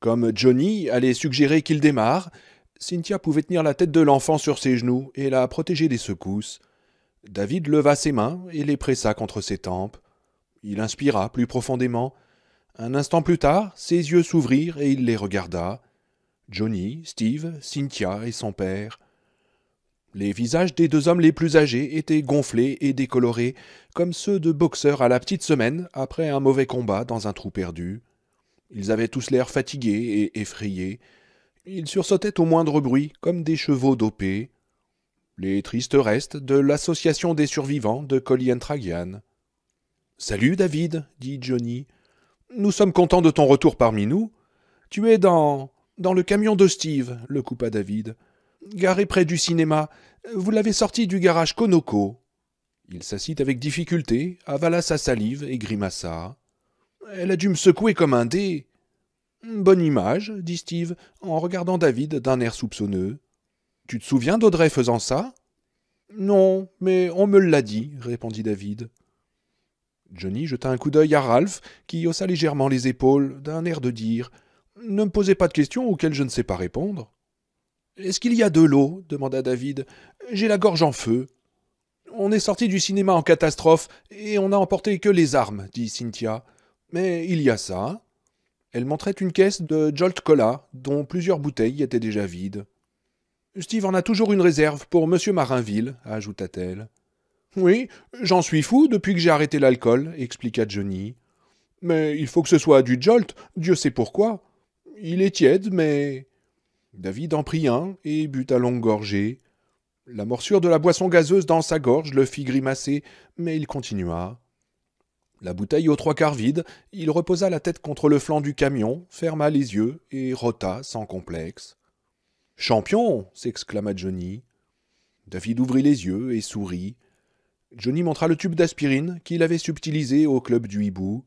Comme Johnny allait suggérer qu'il démarre, Cynthia pouvait tenir la tête de l'enfant sur ses genoux et la protéger des secousses. David leva ses mains et les pressa contre ses tempes. Il inspira plus profondément. Un instant plus tard, ses yeux s'ouvrirent et il les regarda. Johnny, Steve, Cynthia et son père. Les visages des deux hommes les plus âgés étaient gonflés et décolorés, comme ceux de boxeurs à la petite semaine après un mauvais combat dans un trou perdu. Ils avaient tous l'air fatigués et effrayés. Ils sursautaient au moindre bruit, comme des chevaux dopés. Les tristes restes de l'association des survivants de Collyentragian. « Salut, David, dit Johnny. Nous sommes contents de ton retour parmi nous. Tu es dans le camion de Steve, le coupa David. Garé près du cinéma. Vous l'avez sorti du garage Konoko. Il s'assit avec difficulté, avala sa salive et grimaça. Elle a dû me secouer comme un dé. Bonne image, dit Steve, en regardant David d'un air soupçonneux. Tu te souviens d'Audrey faisant ça? Non, mais on me l'a dit, répondit David. Johnny jeta un coup d'œil à Ralph, qui haussa légèrement les épaules, d'un air de dire « Ne me posez pas de questions auxquelles je ne sais pas répondre. »« Est-ce qu'il y a de l'eau » demanda David. « J'ai la gorge en feu. »« On est sorti du cinéma en catastrophe, et on n'a emporté que les armes, dit Cynthia. Mais il y a ça. » Elle montrait une caisse de Jolt Cola, dont plusieurs bouteilles étaient déjà vides. « Steve en a toujours une réserve pour Monsieur Marinville, ajouta-t-elle. « Oui, j'en suis fou depuis que j'ai arrêté l'alcool, expliqua Johnny. Mais il faut que ce soit du Jolt, Dieu sait pourquoi. Il est tiède, mais... David en prit un et but à longue gorgée. La morsure de la boisson gazeuse dans sa gorge le fit grimacer, mais il continua. La bouteille aux trois quarts vide, il reposa la tête contre le flanc du camion, ferma les yeux et rôta sans complexe. « Champion !» s'exclama Johnny. David ouvrit les yeux et sourit. Johnny montra le tube d'aspirine qu'il avait subtilisé au club du hibou.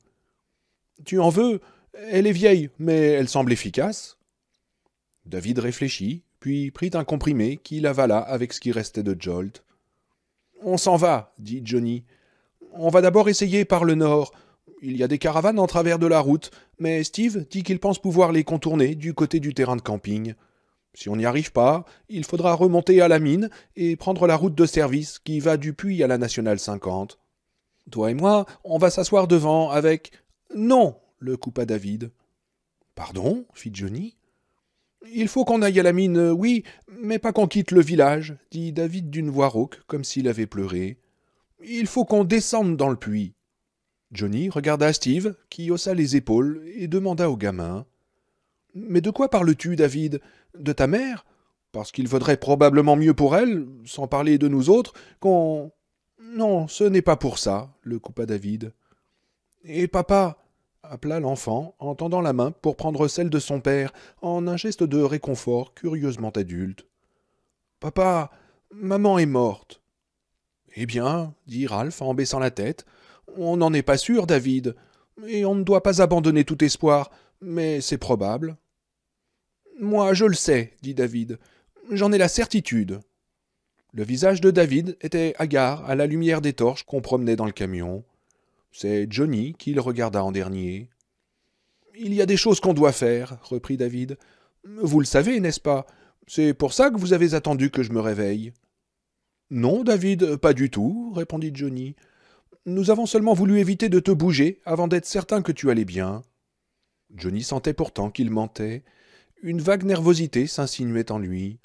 « Tu en veux? Elle est vieille, mais elle semble efficace. » David réfléchit, puis prit un comprimé qu'il avala avec ce qui restait de Jolt. « On s'en va, dit Johnny. On va d'abord essayer par le nord. Il y a des caravanes en travers de la route, mais Steve dit qu'il pense pouvoir les contourner du côté du terrain de camping. Si on n'y arrive pas, il faudra remonter à la mine et prendre la route de service qui va du puits à la nationale 50. Toi et moi, on va s'asseoir devant avec... Non, le coupa David. Pardon, fit Johnny. Il faut qu'on aille à la mine, oui, mais pas qu'on quitte le village, dit David d'une voix rauque, comme s'il avait pleuré. Il faut qu'on descende dans le puits. Johnny regarda Steve, qui haussa les épaules, et demanda au gamin. Mais de quoi parles-tu, David? De ta mère? Parce qu'il vaudrait probablement mieux pour elle, sans parler de nous autres, qu'on... Non, ce n'est pas pour ça, le coupa David. Et papa? Appela l'enfant, en tendant la main pour prendre celle de son père, en un geste de réconfort curieusement adulte. Papa, maman est morte. Eh bien, dit Ralph en baissant la tête, on n'en est pas sûr, David, et on ne doit pas abandonner tout espoir, mais c'est probable. Moi, je le sais, dit David. J'en ai la certitude. Le visage de David était hagard à la lumière des torches qu'on promenait dans le camion. C'est Johnny qui le regarda en dernier. « Il y a des choses qu'on doit faire, reprit David. Vous le savez, n'est-ce pas? C'est pour ça que vous avez attendu que je me réveille. Non, David, pas du tout, répondit Johnny. Nous avons seulement voulu éviter de te bouger avant d'être certain que tu allais bien. Johnny sentait pourtant qu'il mentait. Une vague nervosité s'insinuait en lui.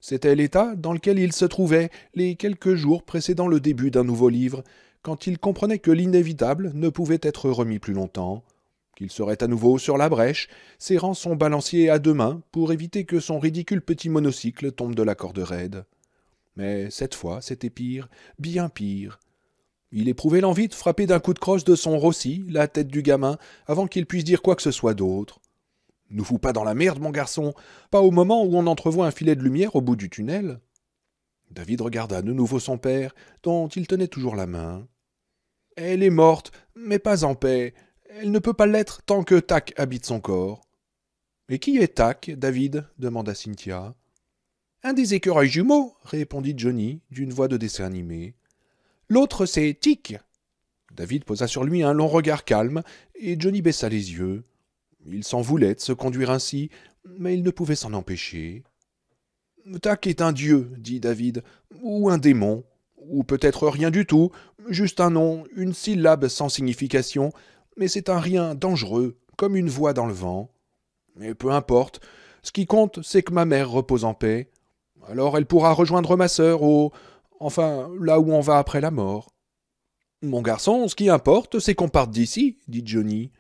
C'était l'état dans lequel il se trouvait les quelques jours précédant le début d'un nouveau livre, quand il comprenait que l'inévitable ne pouvait être remis plus longtemps, qu'il serait à nouveau sur la brèche, serrant son balancier à deux mains pour éviter que son ridicule petit monocycle tombe de la corde raide. Mais cette fois, c'était pire, bien pire. Il éprouvait l'envie de frapper d'un coup de crosse de son rossi la tête du gamin avant qu'il puisse dire quoi que ce soit d'autre. « Nous fous pas dans la merde, mon garçon, pas au moment où on entrevoit un filet de lumière au bout du tunnel. » David regarda de nouveau son père, dont il tenait toujours la main. « Elle est morte, mais pas en paix. Elle ne peut pas l'être tant que Tac habite son corps. »« Et qui est Tac, David » demanda Cynthia. « Un des écureuils jumeaux, » répondit Johnny, d'une voix de dessin animé. « L'autre, c'est Tic. » David posa sur lui un long regard calme, et Johnny baissa les yeux. Il s'en voulait de se conduire ainsi, mais il ne pouvait s'en empêcher. Tac est un dieu, dit David, ou un démon, ou peut-être rien du tout, juste un nom, une syllabe sans signification, mais c'est un rien dangereux, comme une voix dans le vent. Mais peu importe, ce qui compte, c'est que ma mère repose en paix. Alors elle pourra rejoindre ma sœur enfin, là où on va après la mort. Mon garçon, ce qui importe, c'est qu'on parte d'ici, dit Johnny.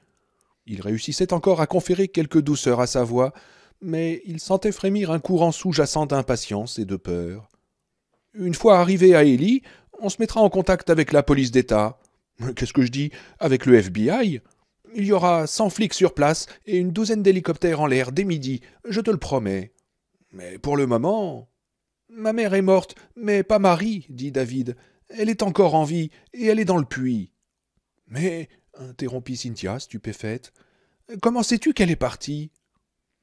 Il réussissait encore à conférer quelque douceur à sa voix, mais il sentait frémir un courant sous-jacent d'impatience et de peur. Une fois arrivé à Ely, on se mettra en contact avec la police d'État. Qu'est-ce que je dis? Avec le FBI? Il y aura 100 flics sur place et une douzaine d'hélicoptères en l'air dès midi, je te le promets. Mais pour le moment... Ma mère est morte, mais pas Marie, dit David. Elle est encore en vie, et elle est dans le puits. Mais, interrompit Cynthia, stupéfaite, comment sais-tu qu'elle est partie?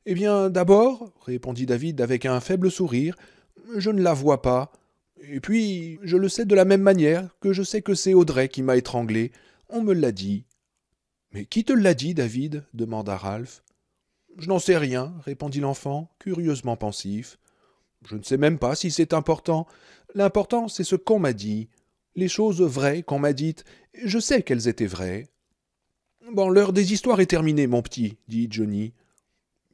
Eh bien, d'abord, répondit David avec un faible sourire, je ne la vois pas. Et puis, je le sais de la même manière que je sais que c'est Audrey qui m'a étranglé. On me l'a dit. Mais qui te l'a dit, David? Demanda Ralph. Je n'en sais rien, répondit l'enfant, curieusement pensif. Je ne sais même pas si c'est important. L'important, c'est ce qu'on m'a dit. Les choses vraies qu'on m'a dites. Je sais qu'elles étaient vraies. Bon, l'heure des histoires est terminée, mon petit, dit Johnny.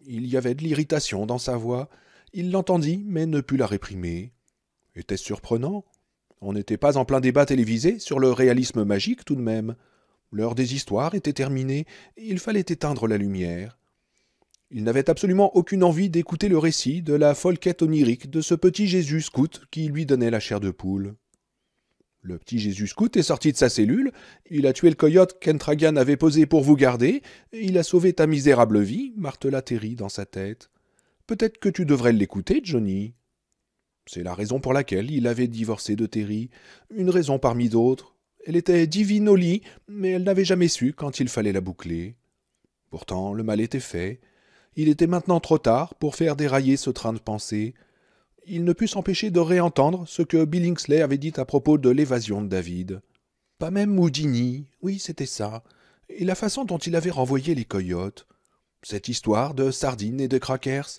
Il y avait de l'irritation dans sa voix. Il l'entendit, mais ne put la réprimer. Était-ce surprenant? On n'était pas en plein débat télévisé sur le réalisme magique, tout de même. L'heure des histoires était terminée, il fallait éteindre la lumière. Il n'avait absolument aucune envie d'écouter le récit de la folle quête onirique de ce petit Jésus scout qui lui donnait la chair de poule. Le petit Jésus scout est sorti de sa cellule, il a tué le coyote qu'Entragan avait posé pour vous garder, et il a sauvé ta misérable vie, martela Terry dans sa tête. Peut-être que tu devrais l'écouter, Johnny. C'est la raison pour laquelle il avait divorcé de Terry, une raison parmi d'autres. Elle était divine au lit, mais elle n'avait jamais su quand il fallait la boucler. Pourtant, le mal était fait. Il était maintenant trop tard pour faire dérailler ce train de pensée. Il ne put s'empêcher de réentendre ce que Billingsley avait dit à propos de l'évasion de David. Pas même Houdini, oui, c'était ça, et la façon dont il avait renvoyé les coyotes. Cette histoire de sardines et de crackers,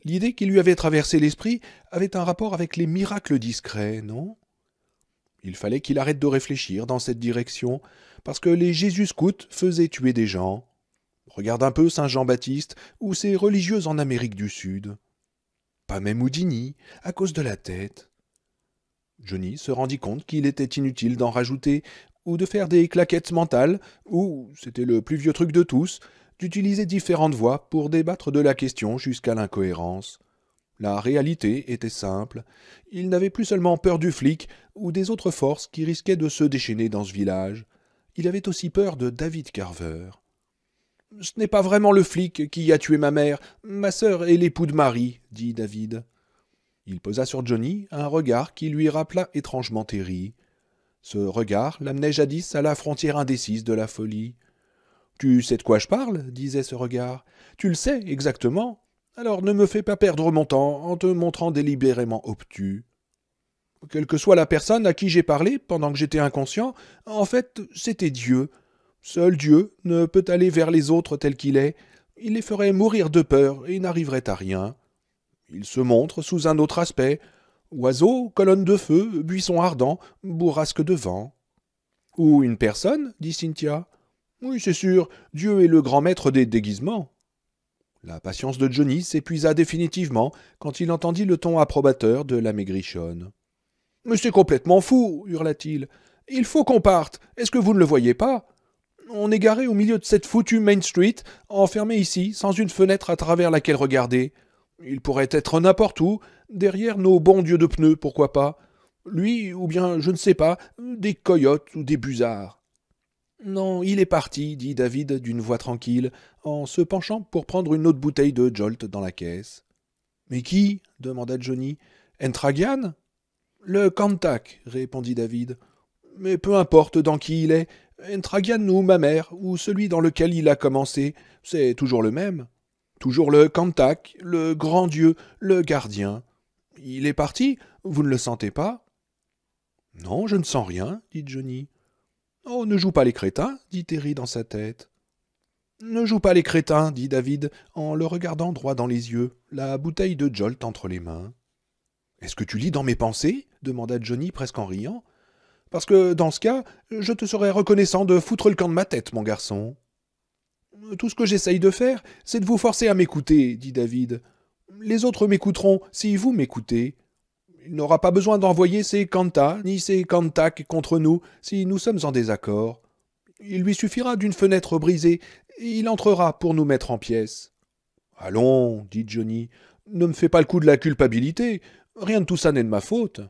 l'idée qui lui avait traversé l'esprit avait un rapport avec les miracles discrets, non? Il fallait qu'il arrête de réfléchir dans cette direction, parce que les Jésus scouts faisaient tuer des gens. Regarde un peu Saint Jean-Baptiste ou ces religieux en Amérique du Sud. Pas même Houdini, à cause de la tête. Johnny se rendit compte qu'il était inutile d'en rajouter, ou de faire des claquettes mentales, ou, c'était le plus vieux truc de tous, d'utiliser différentes voix pour débattre de la question jusqu'à l'incohérence. La réalité était simple. Il n'avait plus seulement peur du flic ou des autres forces qui risquaient de se déchaîner dans ce village. Il avait aussi peur de David Carver. « Ce n'est pas vraiment le flic qui a tué ma sœur est l'époux de Marie, dit David. Il posa sur Johnny un regard qui lui rappela étrangement Terry. Ce regard l'amenait jadis à la frontière indécise de la folie. « Tu sais de quoi je parle ?» disait ce regard. « Tu le sais, exactement. Alors ne me fais pas perdre mon temps en te montrant délibérément obtus. Quelle que soit la personne à qui j'ai parlé pendant que j'étais inconscient, en fait, c'était Dieu. Seul Dieu ne peut aller vers les autres tel qu'il est. Il les ferait mourir de peur et n'arriverait à rien. Il se montre sous un autre aspect. Oiseau, colonne de feu, buisson ardent, bourrasque de vent. »« Ou une personne, dit Cynthia. Oui, c'est sûr, Dieu est le grand maître des déguisements. La patience de Johnny s'épuisa définitivement quand il entendit le ton approbateur de la maigrichonne. « Mais c'est complètement fou, hurla-t-il. Il faut qu'on parte. Est-ce que vous ne le voyez pas? On est garé au milieu de cette foutue Main Street, enfermé ici, sans une fenêtre à travers laquelle regarder. Il pourrait être n'importe où, derrière nos bons dieux de pneus, pourquoi pas. Lui, ou bien, je ne sais pas, des coyotes ou des busards. »« Non, il est parti, dit David d'une voix tranquille, en se penchant pour prendre une autre bouteille de Jolt dans la caisse. « Mais qui ?» demanda Johnny. « Entragian ?»« Le Cantac, répondit David. « Mais peu importe dans qui il est, Entragian ou ma mère, ou celui dans lequel il a commencé, c'est toujours le même. Toujours le Cantac, le grand Dieu, le gardien. Il est parti, vous ne le sentez pas ?»« Non, je ne sens rien, dit Johnny. »« Oh, ne joue pas les crétins, dit Terry dans sa tête. Ne joue pas les crétins, dit David, en le regardant droit dans les yeux, la bouteille de Jolt entre les mains. Est-ce que tu lis dans mes pensées demanda Johnny presque en riant. Parce que, dans ce cas, je te serais reconnaissant de foutre le camp de ma tête, mon garçon. Tout ce que j'essaye de faire, c'est de vous forcer à m'écouter, dit David. Les autres m'écouteront si vous m'écoutez. Il n'aura pas besoin d'envoyer ses cantas ni ses cantacs contre nous si nous sommes en désaccord. Il lui suffira d'une fenêtre brisée, et il entrera pour nous mettre en pièces. Allons, dit Johnny, ne me fais pas le coup de la culpabilité. Rien de tout ça n'est de ma faute.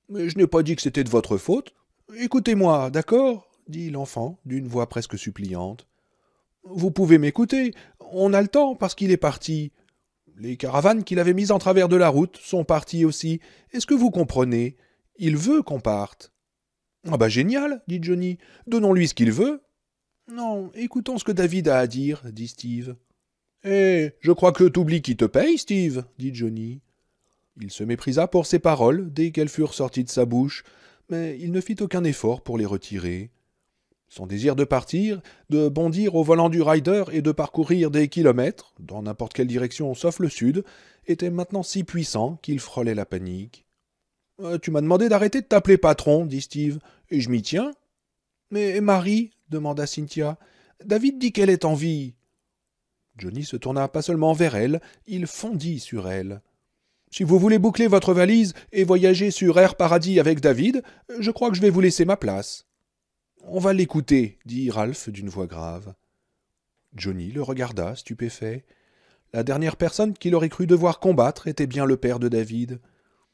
Mais je n'ai pas dit que c'était de votre faute. Écoutez-moi, d'accord dit l'enfant, d'une voix presque suppliante. Vous pouvez m'écouter. On a le temps parce qu'il est parti. Les caravanes qu'il avait mises en travers de la route sont parties aussi. Est-ce que vous comprenez? Il veut qu'on parte. Ah bah génial, dit Johnny. Donnons-lui ce qu'il veut. Non, écoutons ce que David a à dire, dit Steve. Eh, je crois que t'oublies qui te paye, Steve, dit Johnny. Il se méprisa pour ces paroles dès qu'elles furent sorties de sa bouche, mais il ne fit aucun effort pour les retirer. Son désir de partir, de bondir au volant du rider et de parcourir des kilomètres, dans n'importe quelle direction sauf le sud, était maintenant si puissant qu'il frôlait la panique. Tu m'as demandé d'arrêter de t'appeler patron, dit Steve, et je m'y tiens. Mais Marie, demanda Cynthia, David dit qu'elle est en vie. Johnny se tourna pas seulement vers elle, il fondit sur elle. Si vous voulez boucler votre valise et voyager sur Air Paradis avec David, je crois que je vais vous laisser ma place. On va l'écouter, dit Ralph d'une voix grave. Johnny le regarda, stupéfait. La dernière personne qu'il aurait cru devoir combattre était bien le père de David.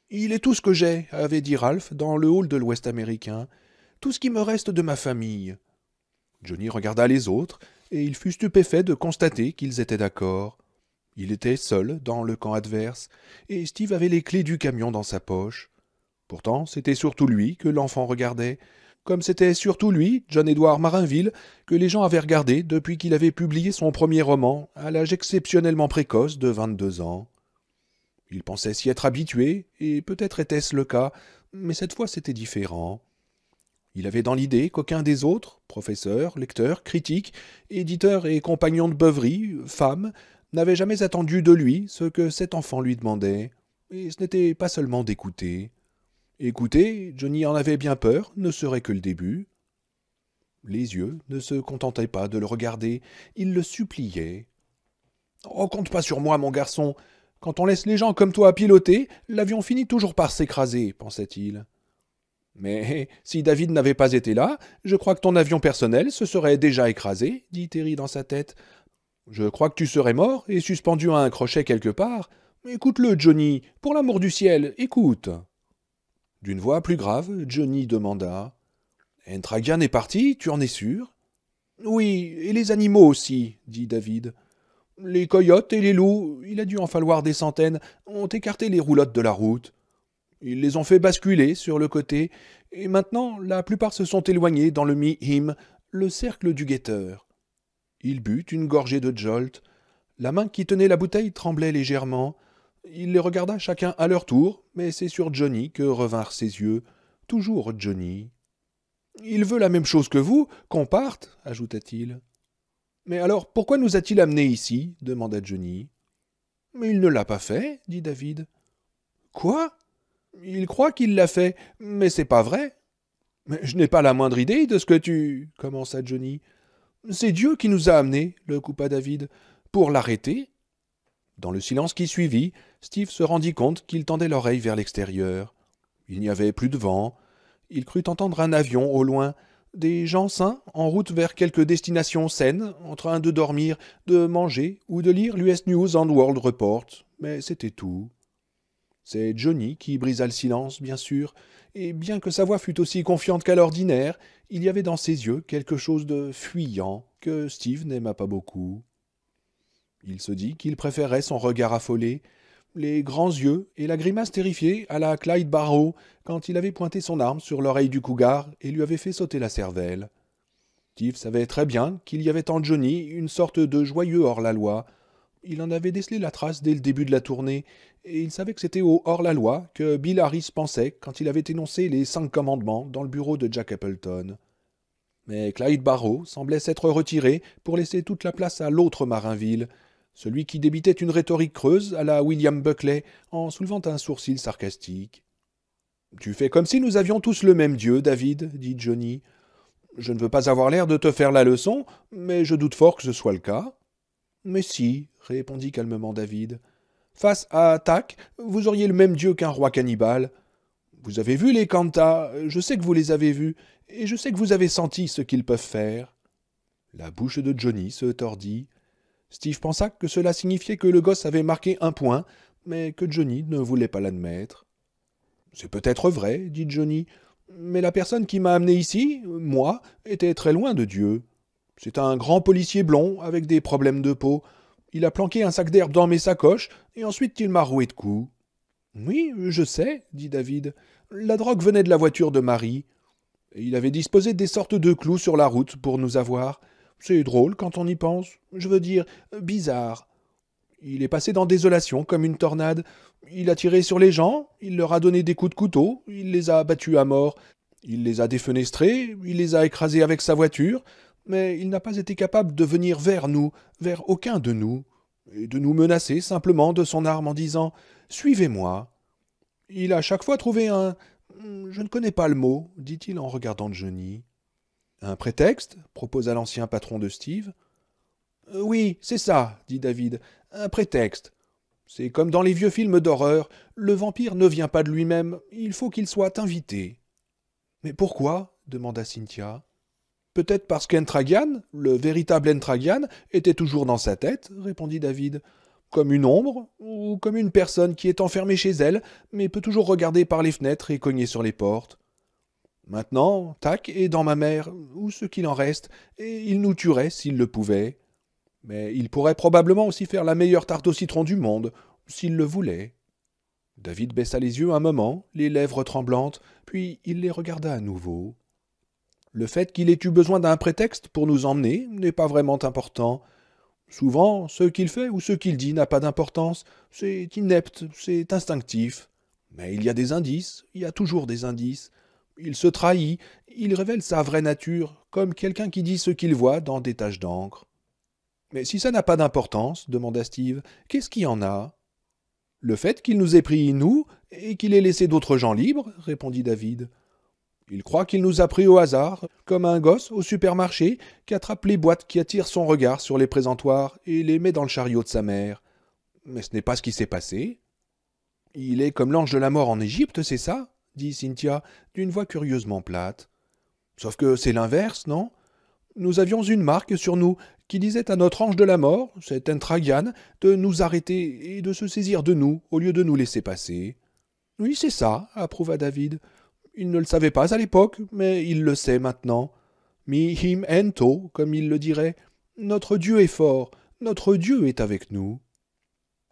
Il est tout ce que j'ai, avait dit Ralph dans le hall de l'Ouest américain. Tout ce qui me reste de ma famille. Johnny regarda les autres, et il fut stupéfait de constater qu'ils étaient d'accord. Il était seul dans le camp adverse, et Steve avait les clés du camion dans sa poche. Pourtant, c'était surtout lui que l'enfant regardait, comme c'était surtout lui, John Edward Marinville, que les gens avaient regardé depuis qu'il avait publié son premier roman, à l'âge exceptionnellement précoce de 22 ans. Il pensait s'y être habitué, et peut-être était-ce le cas, mais cette fois c'était différent. Il avait dans l'idée qu'aucun des autres, professeurs, lecteurs, critiques, éditeurs et compagnons de beuverie, femmes, n'avait jamais attendu de lui ce que cet enfant lui demandait. Et ce n'était pas seulement d'écouter. Écouter, Johnny en avait bien peur, ne serait que le début. Les yeux ne se contentaient pas de le regarder, ils le suppliaient. « Oh, compte pas sur moi, mon garçon. Quand on laisse les gens comme toi piloter, l'avion finit toujours par s'écraser, pensait-il. Mais si David n'avait pas été là, je crois que ton avion personnel se serait déjà écrasé, dit Terry dans sa tête. Je crois que tu serais mort et suspendu à un crochet quelque part. Écoute-le, Johnny, pour l'amour du ciel, écoute. D'une voix plus grave, Johnny demanda. Entragian est parti, tu en es sûr? Oui, et les animaux aussi, dit David. Les coyotes et les loups, il a dû en falloir des centaines, ont écarté les roulottes de la route. Ils les ont fait basculer sur le côté, et maintenant la plupart se sont éloignés dans le Mi-Him, le cercle du guetteur. Il but une gorgée de Jolt. La main qui tenait la bouteille tremblait légèrement. Il les regarda chacun à leur tour, mais c'est sur Johnny que revinrent ses yeux. Toujours Johnny. Il veut la même chose que vous, qu'on parte, ajouta-t-il. Mais alors, pourquoi nous a-t-il amenés ici demanda Johnny. Mais il ne l'a pas fait, dit David. Quoi? Il croit qu'il l'a fait, mais c'est pas vrai. Mais je n'ai pas la moindre idée de ce que tu... commença Johnny. C'est Dieu qui nous a amenés, le coupa David, pour l'arrêter. Dans le silence qui suivit, Steve se rendit compte qu'il tendait l'oreille vers l'extérieur. Il n'y avait plus de vent. Il crut entendre un avion au loin, des gens sains en route vers quelque destination saine, en train de dormir, de manger ou de lire l'US News and World Report, mais c'était tout. C'est Johnny qui brisa le silence, bien sûr, et bien que sa voix fût aussi confiante qu'à l'ordinaire, il y avait dans ses yeux quelque chose de fuyant que Steve n'aima pas beaucoup. Il se dit qu'il préférait son regard affolé, les grands yeux et la grimace terrifiée à la Clyde Barrow quand il avait pointé son arme sur l'oreille du cougar et lui avait fait sauter la cervelle. Steve savait très bien qu'il y avait en Johnny une sorte de joyeux hors-la-loi. Il en avait décelé la trace dès le début de la tournée, et il savait que c'était au hors-la-loi que Bill Harris pensait quand il avait énoncé les 5 commandements dans le bureau de Jack Appleton. Mais Clyde Barrow semblait s'être retiré pour laisser toute la place à l'autre Marinville, celui qui débitait une rhétorique creuse à la William Buckley en soulevant un sourcil sarcastique. Tu fais comme si nous avions tous le même Dieu, David, dit Johnny. Je ne veux pas avoir l'air de te faire la leçon, mais je doute fort que ce soit le cas. Mais si, répondit calmement David. Face à Tac, vous auriez le même Dieu qu'un roi cannibale. Vous avez vu les Kanta, je sais que vous les avez vus, et je sais que vous avez senti ce qu'ils peuvent faire. La bouche de Johnny se tordit. Steve pensa que cela signifiait que le gosse avait marqué un point, mais que Johnny ne voulait pas l'admettre. C'est peut-être vrai, dit Johnny, mais la personne qui m'a amené ici, moi, était très loin de Dieu. C'est un grand policier blond, avec des problèmes de peau. Il a planqué un sac d'herbe dans mes sacoches, et ensuite il m'a roué de coups. Oui, je sais, dit David. La drogue venait de la voiture de Marie. Et il avait disposé des sortes de clous sur la route pour nous avoir. C'est drôle quand on y pense. Je veux dire, bizarre. Il est passé dans Désolation comme une tornade. Il a tiré sur les gens, il leur a donné des coups de couteau, il les a battus à mort, il les a défenestrés, il les a écrasés avec sa voiture, mais il n'a pas été capable de venir vers nous, vers aucun de nous, et de nous menacer simplement de son arme en disant « Suivez-moi ». Il a à chaque fois trouvé un... Je ne connais pas le mot, dit-il en regardant Johnny. Un prétexte proposa l'ancien patron de Steve. Oui, c'est ça, dit David, un prétexte. C'est comme dans les vieux films d'horreur, le vampire ne vient pas de lui-même, il faut qu'il soit invité. Mais pourquoi demanda Cynthia. Peut-être parce qu'Entragian, le véritable Entragian, était toujours dans sa tête, répondit David. Comme une ombre, ou comme une personne qui est enfermée chez elle, mais peut toujours regarder par les fenêtres et cogner sur les portes. Maintenant, Tac est dans ma mère, ou ce qu'il en reste, et il nous tuerait s'il le pouvait. Mais il pourrait probablement aussi faire la meilleure tarte au citron du monde, s'il le voulait. David baissa les yeux un moment, les lèvres tremblantes, puis il les regarda à nouveau. Le fait qu'il ait eu besoin d'un prétexte pour nous emmener n'est pas vraiment important. Souvent, ce qu'il fait ou ce qu'il dit n'a pas d'importance, c'est inepte, c'est instinctif. Mais il y a des indices, il y a toujours des indices. Il se trahit, il révèle sa vraie nature, comme quelqu'un qui dit ce qu'il voit dans des taches d'encre. Mais si ça n'a pas d'importance, demanda Steve, qu'est-ce qu'il y en a? Le fait qu'il nous ait pris, nous, et qu'il ait laissé d'autres gens libres, répondit David. Il croit qu'il nous a pris au hasard, comme un gosse au supermarché qui attrape les boîtes qui attirent son regard sur les présentoirs et les met dans le chariot de sa mère. Mais ce n'est pas ce qui s'est passé. Il est comme l'ange de la mort en Égypte, c'est ça? Dit Cynthia, d'une voix curieusement plate. Sauf que c'est l'inverse, non? Nous avions une marque sur nous qui disait à notre ange de la mort, cet Entragian, de nous arrêter et de se saisir de nous au lieu de nous laisser passer. Oui, c'est ça, approuva David. Il ne le savait pas à l'époque, mais il le sait maintenant. Mi him ento, comme il le dirait. Notre Dieu est fort, notre Dieu est avec nous.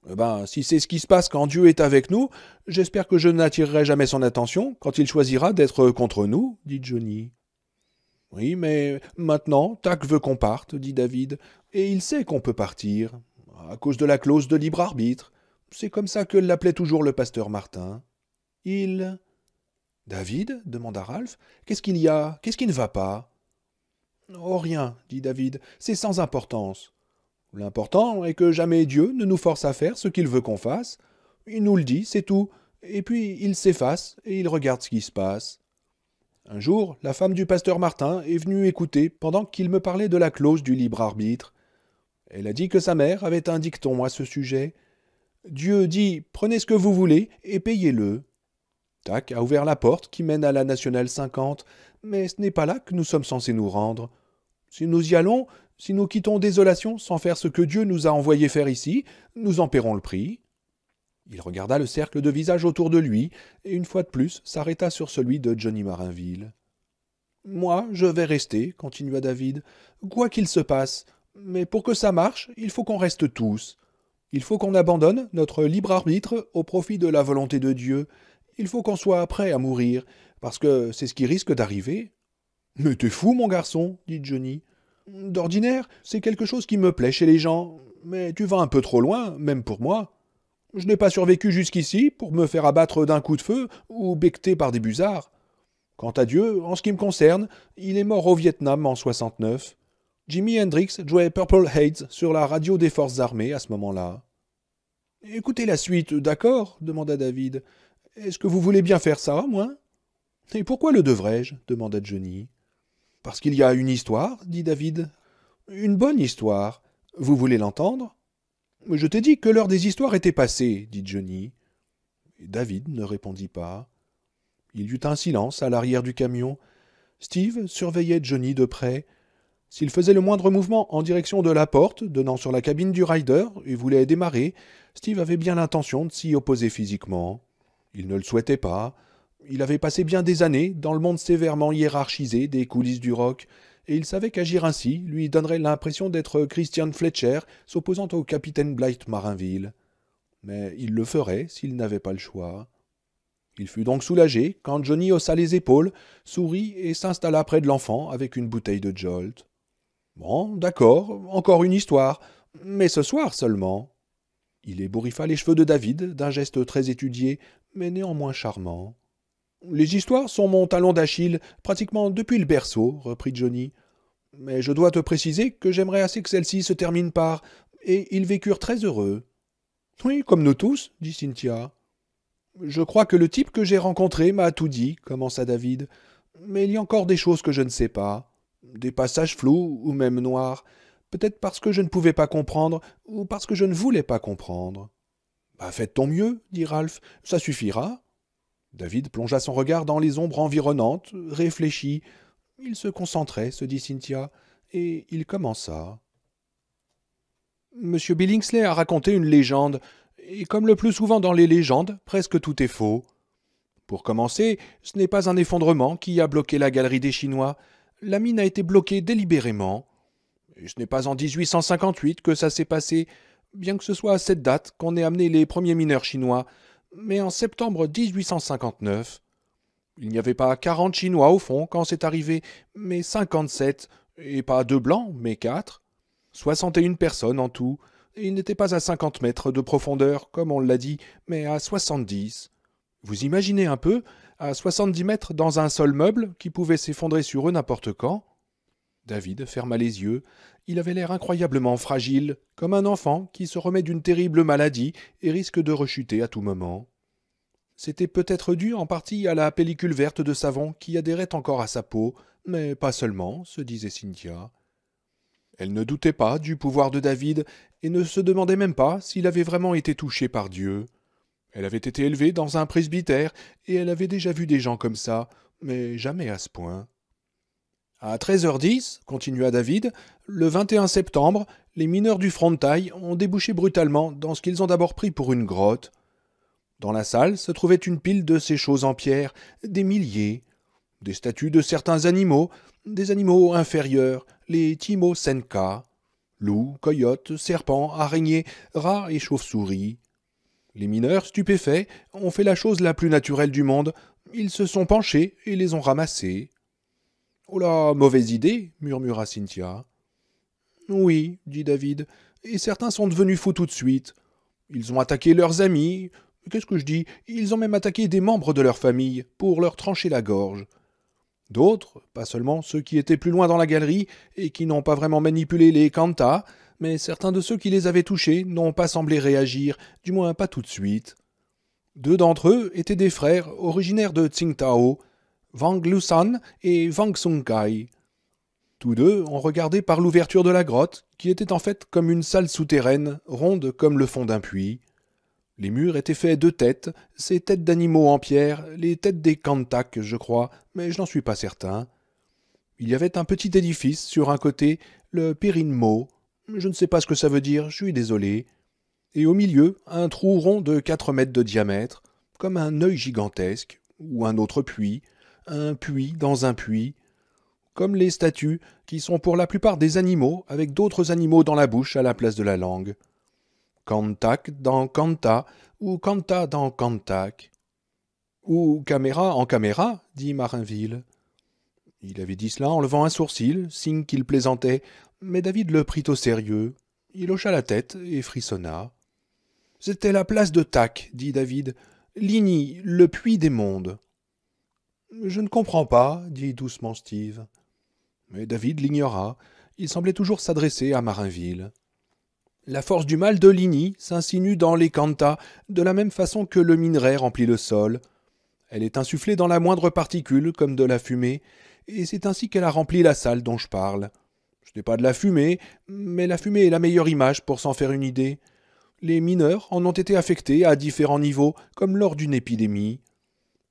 Eh ben, si c'est ce qui se passe quand Dieu est avec nous, j'espère que je n'attirerai jamais son attention quand il choisira d'être contre nous, dit Johnny. Oui, mais maintenant, Tac veut qu'on parte, dit David, et il sait qu'on peut partir, à cause de la clause de libre arbitre. C'est comme ça que l'appelait toujours le pasteur Martin. Il... David demanda Ralph. Qu'est-ce qu'il y a? Qu'est-ce qui ne va pas? Oh, rien, dit David, c'est sans importance. L'important est que jamais Dieu ne nous force à faire ce qu'il veut qu'on fasse. Il nous le dit, c'est tout, et puis il s'efface et il regarde ce qui se passe. Un jour, la femme du pasteur Martin est venue écouter pendant qu'il me parlait de la clause du libre arbitre. Elle a dit que sa mère avait un dicton à ce sujet. Dieu dit « Prenez ce que vous voulez et payez-le ». Tac a ouvert la porte qui mène à la nationale 50, mais ce n'est pas là que nous sommes censés nous rendre. Si nous y allons, si nous quittons Désolation sans faire ce que Dieu nous a envoyé faire ici, nous en paierons le prix. Il regarda le cercle de visages autour de lui, et une fois de plus s'arrêta sur celui de Johnny Marinville. « Moi, je vais rester, continua David, quoi qu'il se passe, mais pour que ça marche, il faut qu'on reste tous. Il faut qu'on abandonne notre libre arbitre au profit de la volonté de Dieu. Il faut qu'on soit prêt à mourir, parce que c'est ce qui risque d'arriver. »« Mais t'es fou, mon garçon, dit Johnny. D'ordinaire, c'est quelque chose qui me plaît chez les gens, mais tu vas un peu trop loin, même pour moi. Je n'ai pas survécu jusqu'ici pour me faire abattre d'un coup de feu ou becqueter par des busards. Quant à Dieu, en ce qui me concerne, il est mort au Vietnam en 69. Jimi Hendrix jouait Purple Haze sur la radio des forces armées à ce moment-là. Écoutez la suite, d'accord demanda David. Est-ce que vous voulez bien faire ça, moi? Et pourquoi le devrais-je demanda Johnny. Parce qu'il y a une histoire, dit David. Une bonne histoire. Vous voulez l'entendre? Je t'ai dit que l'heure des histoires était passée, dit Johnny. David ne répondit pas. Il y eut un silence à l'arrière du camion. Steve surveillait Johnny de près. S'il faisait le moindre mouvement en direction de la porte, donnant sur la cabine du rider, et voulait démarrer, Steve avait bien l'intention de s'y opposer physiquement. Il ne le souhaitait pas. Il avait passé bien des années dans le monde sévèrement hiérarchisé des coulisses du rock, et il savait qu'agir ainsi lui donnerait l'impression d'être Christian Fletcher s'opposant au capitaine Blight Marinville. Mais il le ferait s'il n'avait pas le choix. Il fut donc soulagé quand Johnny haussa les épaules, sourit et s'installa près de l'enfant avec une bouteille de Jolt. « Bon, d'accord, encore une histoire, mais ce soir seulement. » Il ébouriffa les cheveux de David d'un geste très étudié, mais néanmoins charmant. « Les histoires sont mon talon d'Achille, pratiquement depuis le berceau, reprit Johnny. Mais je dois te préciser que j'aimerais assez que celle-ci se termine par « et ils vécurent très heureux. » Oui, comme nous tous, dit Cynthia. Je crois que le type que j'ai rencontré m'a tout dit, commença David. Mais il y a encore des choses que je ne sais pas. Des passages flous ou même noirs. Peut-être parce que je ne pouvais pas comprendre ou parce que je ne voulais pas comprendre. Bah, faites ton mieux, dit Ralph. Ça suffira. David plongea son regard dans les ombres environnantes, réfléchit. Il se concentrait, se dit Cynthia, et il commença. Monsieur Billingsley a raconté une légende, et comme le plus souvent dans les légendes, presque tout est faux. Pour commencer, ce n'est pas un effondrement qui a bloqué la galerie des Chinois. La mine a été bloquée délibérément. Et ce n'est pas en 1858 que ça s'est passé, bien que ce soit à cette date qu'on ait amené les premiers mineurs chinois, mais en septembre 1859. Il n'y avait pas 40 Chinois au fond quand c'est arrivé, mais 57, et pas 2 blancs, mais 4. 61 personnes en tout, et ils n'étaient pas à 50 mètres de profondeur, comme on l'a dit, mais à 70. Vous imaginez un peu, à 70 mètres dans un sol meuble qui pouvait s'effondrer sur eux n'importe quand? David ferma les yeux. Il avait l'air incroyablement fragile, comme un enfant qui se remet d'une terrible maladie et risque de rechuter à tout moment. C'était peut-être dû en partie à la pellicule verte de savon qui adhérait encore à sa peau, mais pas seulement, se disait Cynthia. Elle ne doutait pas du pouvoir de David et ne se demandait même pas s'il avait vraiment été touché par Dieu. Elle avait été élevée dans un presbytère et elle avait déjà vu des gens comme ça, mais jamais à ce point. À 13h10, continua David, le 21 septembre, les mineurs du Frontail ont débouché brutalement dans ce qu'ils ont d'abord pris pour une grotte. Dans la salle se trouvait une pile de ces choses en pierre, des milliers, des statues de certains animaux, des animaux inférieurs, les Timo Senka, loups, coyotes, serpents, araignées, rats et chauves-souris. Les mineurs, stupéfaits, ont fait la chose la plus naturelle du monde. Ils se sont penchés et les ont ramassés. « Oh là, mauvaise idée !» murmura Cynthia. « Oui, dit David, et certains sont devenus fous tout de suite. Ils ont attaqué leurs amis. Qu'est-ce que je dis? Ils ont même attaqué des membres de leur famille pour leur trancher la gorge. D'autres, pas seulement ceux qui étaient plus loin dans la galerie et qui n'ont pas vraiment manipulé les kantas, mais certains de ceux qui les avaient touchés n'ont pas semblé réagir, du moins pas tout de suite. 2 d'entre eux étaient des frères originaires de Tsingtao, Wang Lusan et Wang Sungkai. Tous deux ont regardé par l'ouverture de la grotte, qui était en fait comme une salle souterraine, ronde comme le fond d'un puits. Les murs étaient faits de têtes, ces têtes d'animaux en pierre, les têtes des Kantak, je crois, mais je n'en suis pas certain. Il y avait un petit édifice sur un côté, le Pirinmo. Je ne sais pas ce que ça veut dire, je suis désolé. Et au milieu, un trou rond de 4 mètres de diamètre, comme un œil gigantesque, ou un autre puits, un puits dans un puits, comme les statues, qui sont pour la plupart des animaux, avec d'autres animaux dans la bouche à la place de la langue. Kantak dans Kanta, ou Kanta dans Kantak. Ou caméra en caméra, dit Marinville. Il avait dit cela en levant un sourcil, signe qu'il plaisantait, mais David le prit au sérieux. Il hocha la tête et frissonna. « C'était la place de Tak, dit David. Ligny, le puits des mondes. » Je ne comprends pas, dit doucement Steve. Mais David l'ignora. Il semblait toujours s'adresser à Marinville. La force du mal de Ligny s'insinue dans les cantas de la même façon que le minerai remplit le sol. Elle est insufflée dans la moindre particule, comme de la fumée, et c'est ainsi qu'elle a rempli la salle dont je parle. Ce n'est pas de la fumée, mais la fumée est la meilleure image pour s'en faire une idée. Les mineurs en ont été affectés à différents niveaux, comme lors d'une épidémie.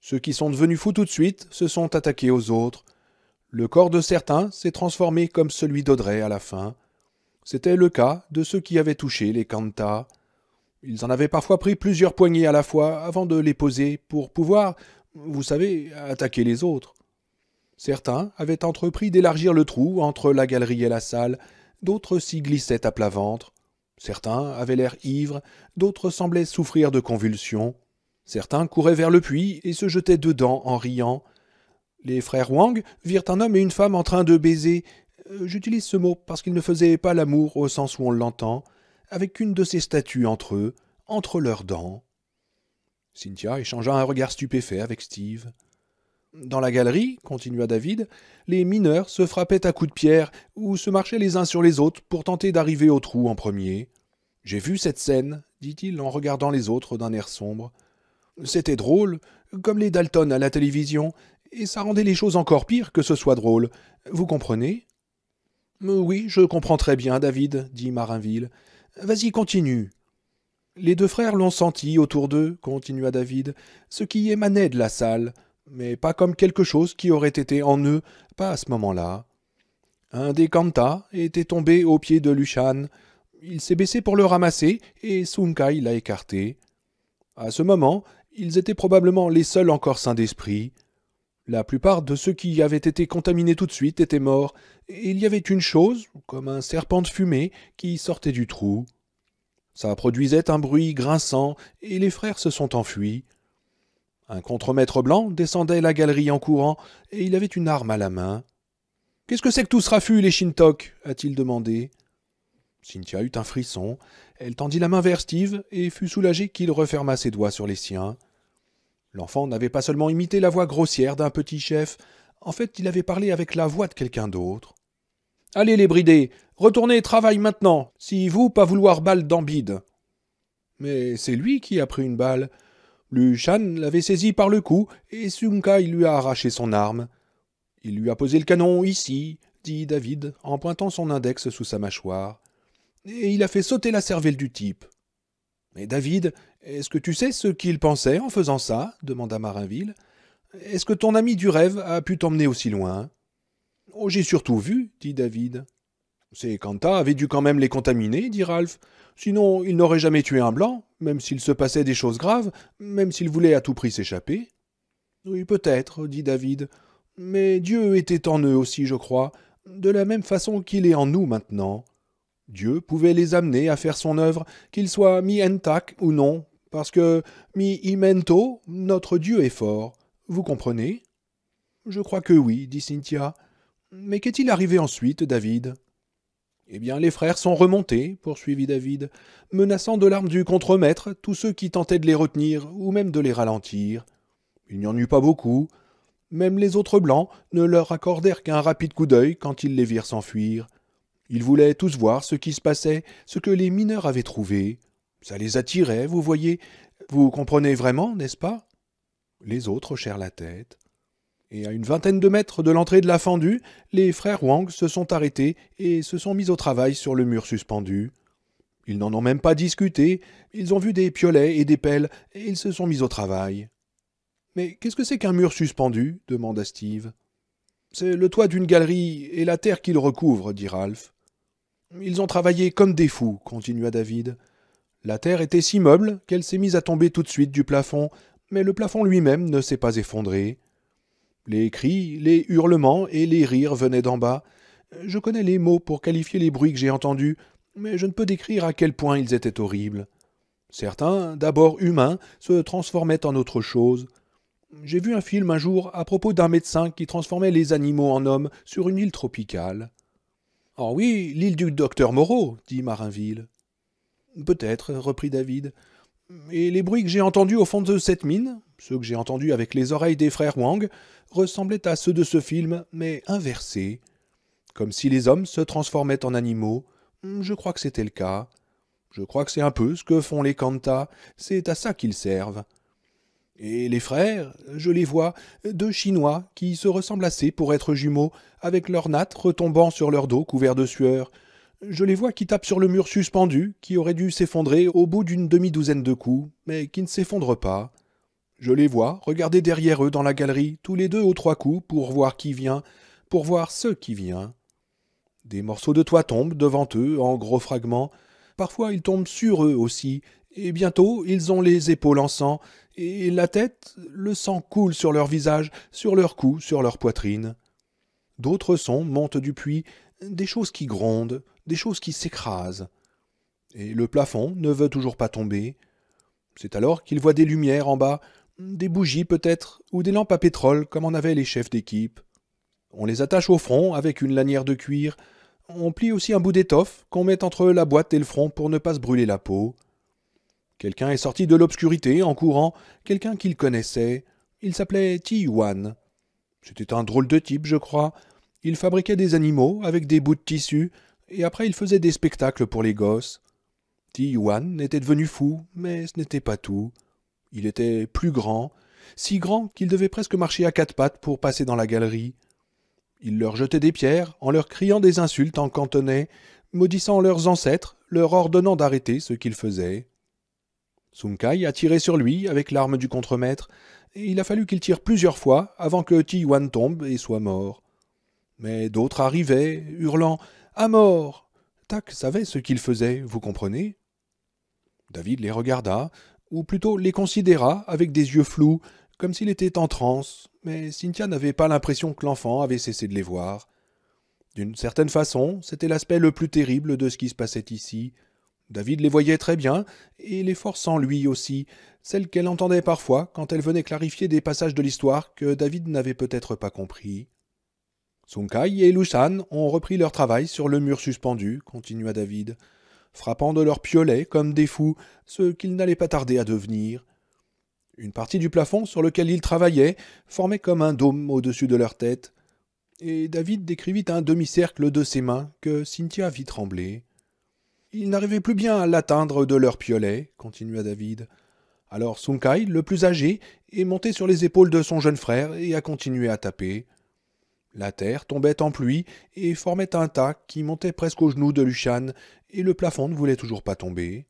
Ceux qui sont devenus fous tout de suite se sont attaqués aux autres. Le corps de certains s'est transformé comme celui d'Audrey à la fin. C'était le cas de ceux qui avaient touché les cantas. Ils en avaient parfois pris plusieurs poignées à la fois avant de les poser pour pouvoir, vous savez, attaquer les autres. Certains avaient entrepris d'élargir le trou entre la galerie et la salle, d'autres s'y glissaient à plat ventre. Certains avaient l'air ivres, d'autres semblaient souffrir de convulsions. Certains couraient vers le puits et se jetaient dedans en riant. Les frères Wang virent un homme et une femme en train de baiser, j'utilise ce mot parce qu'ils ne faisaient pas l'amour au sens où on l'entend, avec une de ces statues entre eux, entre leurs dents. Cynthia échangea un regard stupéfait avec Steve. Dans la galerie, continua David, les mineurs se frappaient à coups de pierre ou se marchaient les uns sur les autres pour tenter d'arriver au trou en premier. J'ai vu cette scène, dit-il en regardant les autres d'un air sombre. C'était drôle, comme les Dalton à la télévision, et ça rendait les choses encore pires que ce soit drôle. Vous comprenez ? Oui, je comprends très bien, David, dit Marinville. Vas-y, continue. Les deux frères l'ont senti autour d'eux, continua David, ce qui émanait de la salle, mais pas comme quelque chose qui aurait été en eux, pas à ce moment-là. Un des cantas était tombé aux pieds de Lushan. Il s'est baissé pour le ramasser, et Sunkai l'a écarté. À ce moment, ils étaient probablement les seuls encore sains d'esprit. La plupart de ceux qui avaient été contaminés tout de suite étaient morts, et il y avait une chose, comme un serpent de fumée, qui sortait du trou. Ça produisait un bruit grinçant, et les frères se sont enfuis. Un contremaître blanc descendait la galerie en courant, et il avait une arme à la main. « Qu'est-ce que c'est que tout ce raffut, les Shintok » a-t-il demandé. Cynthia eut un frisson. Elle tendit la main vers Steve, et fut soulagée qu'il refermât ses doigts sur les siens. L'enfant n'avait pas seulement imité la voix grossière d'un petit chef, en fait il avait parlé avec la voix de quelqu'un d'autre. « Allez les bridés, retournez travail maintenant, si vous pas vouloir balle dans bide. » Mais c'est lui qui a pris une balle. Lushan l'avait saisi par le cou, et Sunkai lui a arraché son arme. Il lui a posé le canon ici, dit David, en pointant son index sous sa mâchoire. Et il a fait sauter la cervelle du type. Mais David, est-ce que tu sais ce qu'il pensait en faisant ça demanda Marinville. Est-ce que ton ami du rêve a pu t'emmener aussi loin? Oh, j'ai surtout vu, dit David. Ces cantas avaient dû quand même les contaminer, dit Ralph. Sinon, il n'aurait jamais tué un blanc, même s'il se passait des choses graves, même s'il voulait à tout prix s'échapper. Oui, peut-être, dit David. Mais Dieu était en eux aussi, je crois, de la même façon qu'il est en nous maintenant. Dieu pouvait les amener à faire son œuvre, qu'ils soient mi-entak ou non, parce que mi-imento, notre Dieu est fort. Vous comprenez? Je crois que oui, dit Cynthia. Mais qu'est-il arrivé ensuite, David? Eh bien, les frères sont remontés, poursuivit David, menaçant de l'arme du contremaître tous ceux qui tentaient de les retenir ou même de les ralentir. Il n'y en eut pas beaucoup. Même les autres blancs ne leur accordèrent qu'un rapide coup d'œil quand ils les virent s'enfuir. Ils voulaient tous voir ce qui se passait, ce que les mineurs avaient trouvé. Ça les attirait, vous voyez. Vous comprenez vraiment, n'est-ce pas? Les autres hochèrent la tête. Et à une vingtaine de mètres de l'entrée de la fendue, les frères Wang se sont arrêtés et se sont mis au travail sur le mur suspendu. Ils n'en ont même pas discuté, ils ont vu des piolets et des pelles, et ils se sont mis au travail. « Mais qu'est-ce que c'est qu'un mur suspendu » demanda Steve. « C'est le toit d'une galerie et la terre qui le recouvre, » dit Ralph. « Ils ont travaillé comme des fous, » continua David. La terre était si meuble qu'elle s'est mise à tomber tout de suite du plafond, mais le plafond lui-même ne s'est pas effondré. Les cris, les hurlements et les rires venaient d'en bas. Je connais les mots pour qualifier les bruits que j'ai entendus, mais je ne peux décrire à quel point ils étaient horribles. Certains, d'abord humains, se transformaient en autre chose. J'ai vu un film un jour à propos d'un médecin qui transformait les animaux en hommes sur une île tropicale. « Oh oui, l'île du docteur Moreau, » dit Marinville. « Peut-être, » reprit David. Et les bruits que j'ai entendus au fond de cette mine, ceux que j'ai entendus avec les oreilles des frères Wang, ressemblaient à ceux de ce film, mais inversés. Comme si les hommes se transformaient en animaux. Je crois que c'était le cas. Je crois que c'est un peu ce que font les Kanta, c'est à ça qu'ils servent. Et les frères, je les vois, deux Chinois qui se ressemblent assez pour être jumeaux, avec leurs nattes retombant sur leur dos couverts de sueur. Je les vois qui tapent sur le mur suspendu, qui aurait dû s'effondrer au bout d'une demi-douzaine de coups, mais qui ne s'effondre pas. Je les vois regarder derrière eux dans la galerie, tous les deux aux trois coups, pour voir qui vient, pour voir ce qui vient. Des morceaux de toit tombent devant eux en gros fragments. Parfois ils tombent sur eux aussi, et bientôt ils ont les épaules en sang, et la tête, le sang coule sur leur visage, sur leur cou, sur leur poitrine. D'autres sons montent du puits, des choses qui grondent, des choses qui s'écrasent. Et le plafond ne veut toujours pas tomber. C'est alors qu'ils voient des lumières en bas, des bougies peut-être, ou des lampes à pétrole comme en avaient les chefs d'équipe. On les attache au front avec une lanière de cuir. On plie aussi un bout d'étoffe qu'on met entre la boîte et le front pour ne pas se brûler la peau. Quelqu'un est sorti de l'obscurité en courant, quelqu'un qu'il connaissait. Il s'appelait Ti Yuan. C'était un drôle de type, je crois. Il fabriquait des animaux avec des bouts de tissu, et après il faisait des spectacles pour les gosses. Ti Yuan était devenu fou, mais ce n'était pas tout. Il était plus grand, si grand qu'il devait presque marcher à quatre pattes pour passer dans la galerie. Il leur jetait des pierres, en leur criant des insultes en cantonais, maudissant leurs ancêtres, leur ordonnant d'arrêter ce qu'ils faisaient. Sun Kai a tiré sur lui avec l'arme du contremaître, et il a fallu qu'il tire plusieurs fois avant que Ti Yuan tombe et soit mort. Mais d'autres arrivaient, hurlant « À mort !» Tak savait ce qu'il faisait, vous comprenez? David les regarda, ou plutôt les considéra avec des yeux flous, comme s'il était en transe, mais Cynthia n'avait pas l'impression que l'enfant avait cessé de les voir. D'une certaine façon, c'était l'aspect le plus terrible de ce qui se passait ici. David les voyait très bien, et les forces en lui aussi, celles qu'elle entendait parfois quand elle venait clarifier des passages de l'histoire que David n'avait peut-être pas compris. Sun Kai et Lushan ont repris leur travail sur le mur suspendu, continua David, frappant de leurs piolets comme des fous, ce qu'ils n'allaient pas tarder à devenir. Une partie du plafond sur lequel ils travaillaient formait comme un dôme au-dessus de leur tête, et David décrivit un demi-cercle de ses mains que Cynthia vit trembler. Ils n'arrivaient plus bien à l'atteindre de leurs piolets, continua David. Alors Sun Kai, le plus âgé, est monté sur les épaules de son jeune frère et a continué à taper. La terre tombait en pluie et formait un tas qui montait presque aux genoux de Lushan, et le plafond ne voulait toujours pas tomber.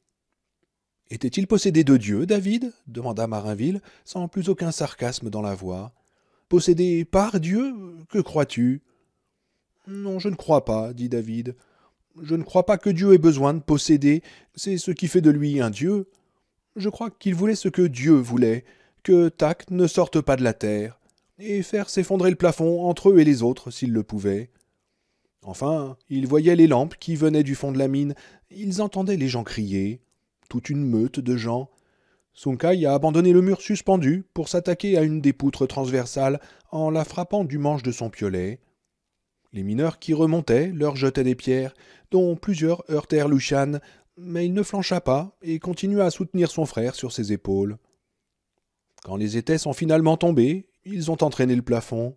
« Était-il possédé de Dieu, David » demanda Marinville, sans plus aucun sarcasme dans la voix. « Possédé par Dieu? Que crois-tu » ? « Non, je ne crois pas, dit David. Je ne crois pas que Dieu ait besoin de posséder, c'est ce qui fait de lui un Dieu. Je crois qu'il voulait ce que Dieu voulait, que Tak ne sorte pas de la terre, et faire s'effondrer le plafond entre eux et les autres s'il le pouvait. Enfin, ils voyaient les lampes qui venaient du fond de la mine, ils entendaient les gens crier, toute une meute de gens. Sun Kai a abandonné le mur suspendu pour s'attaquer à une des poutres transversales en la frappant du manche de son piolet. Les mineurs qui remontaient leur jetaient des pierres, dont plusieurs heurtèrent Lushan, mais il ne flancha pas et continua à soutenir son frère sur ses épaules. Quand les étais sont finalement tombés, ils ont entraîné le plafond.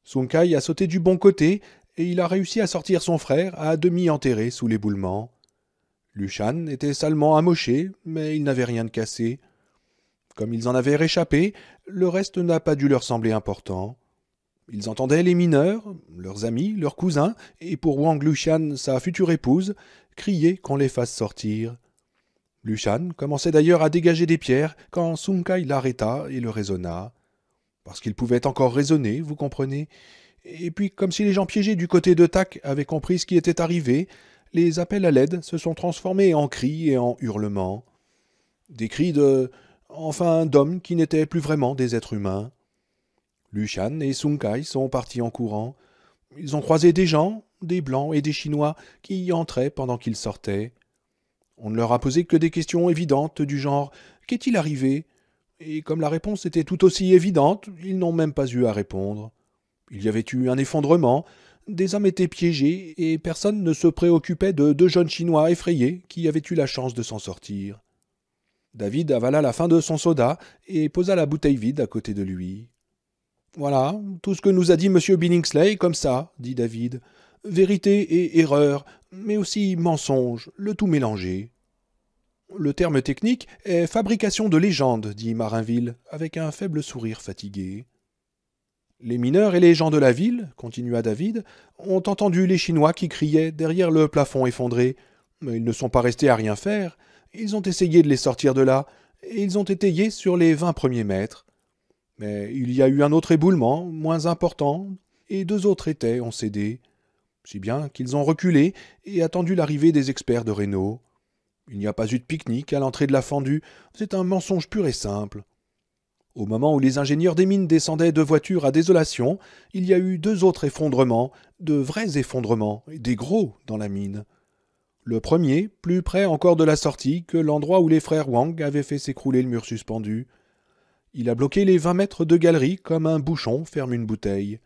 Sun Kai a sauté du bon côté et il a réussi à sortir son frère à demi enterré sous l'éboulement. Lushan était salement amoché, mais il n'avait rien de cassé. Comme ils en avaient réchappé, le reste n'a pas dû leur sembler important. Ils entendaient les mineurs, leurs amis, leurs cousins, et pour Wang Lushan, sa future épouse, crier qu'on les fasse sortir. Lushan commençait d'ailleurs à dégager des pierres quand Sun Kai l'arrêta et le raisonna. Parce qu'il pouvait encore raisonner, vous comprenez. Et puis, comme si les gens piégés du côté de Tak avaient compris ce qui était arrivé, les appels à l'aide se sont transformés en cris et en hurlements. Des cris d'hommes qui n'étaient plus vraiment des êtres humains. Lushan et Sun Kai sont partis en courant. Ils ont croisé des gens, des Blancs et des Chinois, qui y entraient pendant qu'ils sortaient. On ne leur a posé que des questions évidentes du genre « Qu'est-il arrivé ?» Et comme la réponse était tout aussi évidente, ils n'ont même pas eu à répondre. Il y avait eu un effondrement, des hommes étaient piégés, et personne ne se préoccupait de deux jeunes Chinois effrayés qui avaient eu la chance de s'en sortir. David avala la fin de son soda et posa la bouteille vide à côté de lui. Voilà, tout ce que nous a dit M. Billingsley, comme ça, dit David. Vérité et erreur, mais aussi mensonge, le tout mélangé. Le terme technique est fabrication de légende, dit Marinville, avec un faible sourire fatigué. Les mineurs et les gens de la ville, continua David, ont entendu les Chinois qui criaient derrière le plafond effondré. Mais ils ne sont pas restés à rien faire. Ils ont essayé de les sortir de là, et ils ont étayé sur les 20 premiers mètres. Mais il y a eu un autre éboulement, moins important, et 2 autres étais ont cédé, si bien qu'ils ont reculé et attendu l'arrivée des experts de Renault. Il n'y a pas eu de pique-nique à l'entrée de la fendue, c'est un mensonge pur et simple. Au moment où les ingénieurs des mines descendaient de voitures à Désolation, il y a eu 2 autres effondrements, de vrais effondrements, et des gros dans la mine. Le premier, plus près encore de la sortie que l'endroit où les frères Wang avaient fait s'écrouler le mur suspendu. Il a bloqué les 20 mètres de galerie comme un bouchon ferme une bouteille.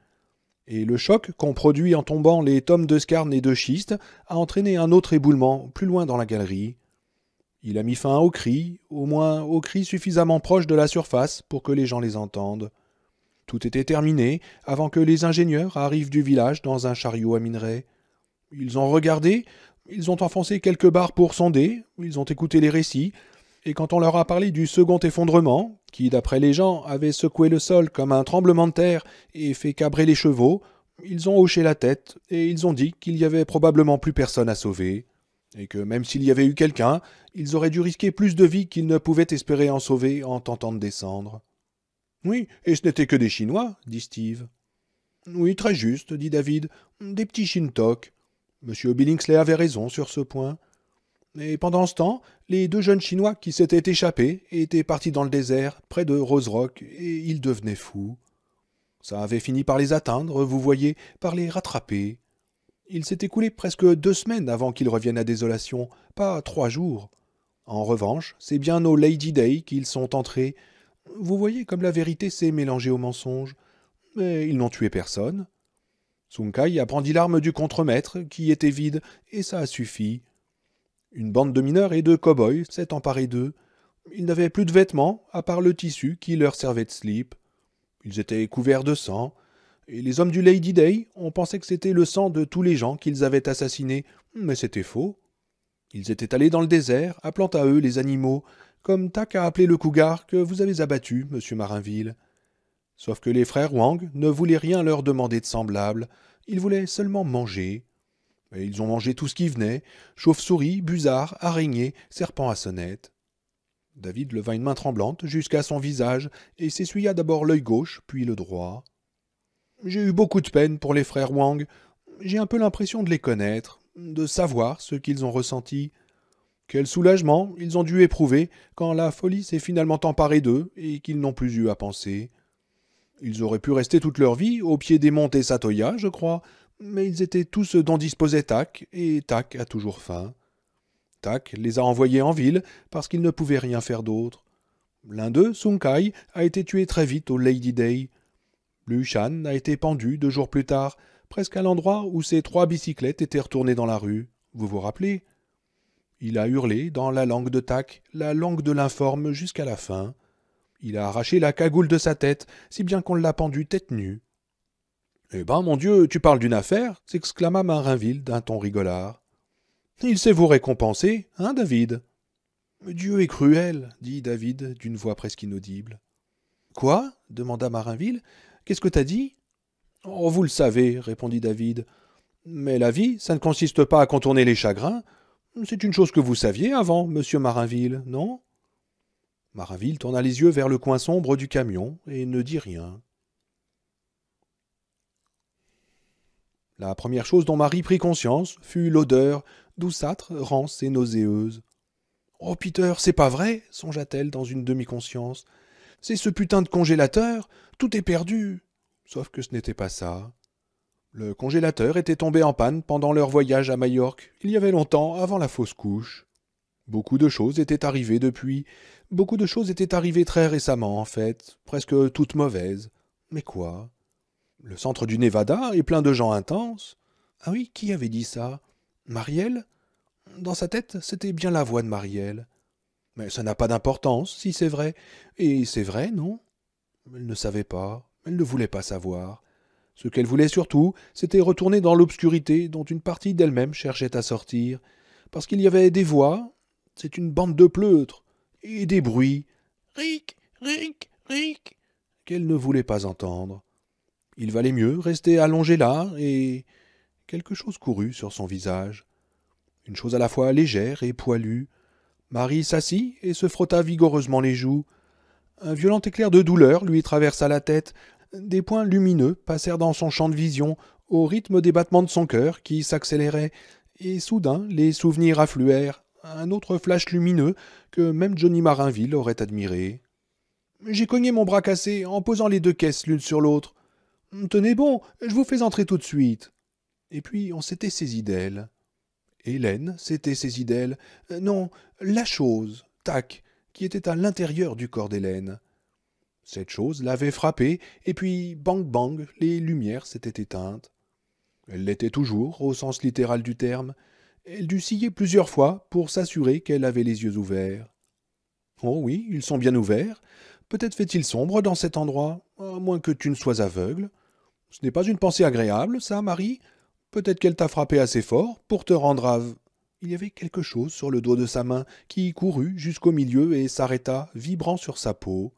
Et le choc qu'ont produit en tombant les tomes de skarn et de schiste a entraîné un autre éboulement plus loin dans la galerie. Il a mis fin aux cris, au moins aux cris suffisamment proches de la surface pour que les gens les entendent. Tout était terminé avant que les ingénieurs arrivent du village dans un chariot à minerai. Ils ont regardé, ils ont enfoncé quelques barres pour sonder, ils ont écouté les récits, et quand on leur a parlé du second effondrement, qui d'après les gens avait secoué le sol comme un tremblement de terre et fait cabrer les chevaux, ils ont hoché la tête et ils ont dit qu'il y avait probablement plus personne à sauver, et que même s'il y avait eu quelqu'un, ils auraient dû risquer plus de vies qu'ils ne pouvaient espérer en sauver en tentant de descendre. Oui, et ce n'étaient que des Chinois, dit Steve. Oui, très juste, dit David, des petits Shintok. Monsieur Billingsley avait raison sur ce point. Et pendant ce temps, les 2 jeunes Chinois qui s'étaient échappés étaient partis dans le désert, près de Rose Rock, et ils devenaient fous. Ça avait fini par les atteindre, vous voyez, par les rattraper. Il s'est écoulé presque 2 semaines avant qu'ils reviennent à Désolation, pas 3 jours. En revanche, c'est bien au Lady Day qu'ils sont entrés. Vous voyez comme la vérité s'est mélangée au mensonge. Mais ils n'ont tué personne. Sun Kai a brandi l'arme du contremaître, qui était vide, et ça a suffi. Une bande de mineurs et de cow-boys s'est emparée d'eux. Ils n'avaient plus de vêtements, à part le tissu qui leur servait de slip. Ils étaient couverts de sang, et les hommes du Lady Day ont pensé que c'était le sang de tous les gens qu'ils avaient assassinés, mais c'était faux. Ils étaient allés dans le désert, appelant à eux les animaux, comme Tak a appelé le cougar que vous avez abattu, monsieur Marinville. Sauf que les frères Wang ne voulaient rien leur demander de semblable, ils voulaient seulement manger. Et ils ont mangé tout ce qui venait, chauve-souris, busards, araignées, serpents à sonnette. David leva une main tremblante jusqu'à son visage et s'essuya d'abord l'œil gauche, puis le droit. J'ai eu beaucoup de peine pour les frères Wang. J'ai un peu l'impression de les connaître, de savoir ce qu'ils ont ressenti. Quel soulagement ils ont dû éprouver quand la folie s'est finalement emparée d'eux et qu'ils n'ont plus eu à penser. Ils auraient pu rester toute leur vie au pied des montées Satoya, je crois, mais ils étaient tous ce dont disposait Tak, et Tak a toujours faim. Tak les a envoyés en ville parce qu'ils ne pouvaient rien faire d'autre. L'un d'eux, Sun Kai, a été tué très vite au Lady Day. Lu Shan a été pendu 2 jours plus tard, presque à l'endroit où ses 3 bicyclettes étaient retournées dans la rue. Vous vous rappelez? Il a hurlé dans la langue de Tak, la langue de l'informe jusqu'à la fin. Il a arraché la cagoule de sa tête, si bien qu'on l'a pendu tête nue. Eh ben, mon Dieu, tu parles d'une affaire s'exclama Marinville d'un ton rigolard. Il sait vous récompenser, hein, David? Dieu est cruel, dit David d'une voix presque inaudible. Quoi? Demanda Marinville. Qu'est-ce que t'as dit? Oh, vous le savez, répondit David. Mais la vie, ça ne consiste pas à contourner les chagrins. C'est une chose que vous saviez avant, monsieur Marinville, non? Marinville tourna les yeux vers le coin sombre du camion et ne dit rien. La première chose dont Marie prit conscience fut l'odeur, douceâtre, rance et nauséeuse. Oh, Peter, c'est pas vrai, songea-t-elle dans une demi-conscience. C'est ce putain de congélateur, tout est perdu. Sauf que ce n'était pas ça. Le congélateur était tombé en panne pendant leur voyage à Majorque, il y avait longtemps, avant la fausse couche. Beaucoup de choses étaient arrivées depuis. Beaucoup de choses étaient arrivées très récemment, en fait, presque toutes mauvaises. Mais quoi? Le centre du Nevada est plein de gens intenses. Ah oui, qui avait dit ça? Marielle? Dans sa tête, c'était bien la voix de Marielle. Mais ça n'a pas d'importance, si c'est vrai. Et c'est vrai, non? Elle ne savait pas, elle ne voulait pas savoir. Ce qu'elle voulait surtout, c'était retourner dans l'obscurité dont une partie d'elle-même cherchait à sortir, parce qu'il y avait des voix, c'est une bande de pleutres, et des bruits, ric, ric, ric, qu'elle ne voulait pas entendre. Il valait mieux rester allongé là, et quelque chose courut sur son visage. Une chose à la fois légère et poilue. Marie s'assit et se frotta vigoureusement les joues. Un violent éclair de douleur lui traversa la tête. Des points lumineux passèrent dans son champ de vision, au rythme des battements de son cœur qui s'accéléraient, et soudain les souvenirs affluèrent, un autre flash lumineux que même Johnny Marinville aurait admiré. J'ai cogné mon bras cassé en posant les deux caisses l'une sur l'autre. Tenez bon, je vous fais entrer tout de suite. Et puis on s'était saisi d'elle. Hélène s'était saisie d'elle. Non, la chose, tac, qui était à l'intérieur du corps d'Hélène. Cette chose l'avait frappée, et puis, bang bang, les lumières s'étaient éteintes. Elle l'était toujours, au sens littéral du terme. Elle dut scier plusieurs fois pour s'assurer qu'elle avait les yeux ouverts. Oh oui, ils sont bien ouverts. Peut-être fait-il sombre dans cet endroit, à moins que tu ne sois aveugle. Ce n'est pas une pensée agréable, ça, Marie. Peut-être qu'elle t'a frappé assez fort pour te rendre Il y avait quelque chose sur le dos de sa main qui courut jusqu'au milieu et s'arrêta, vibrant sur sa peau.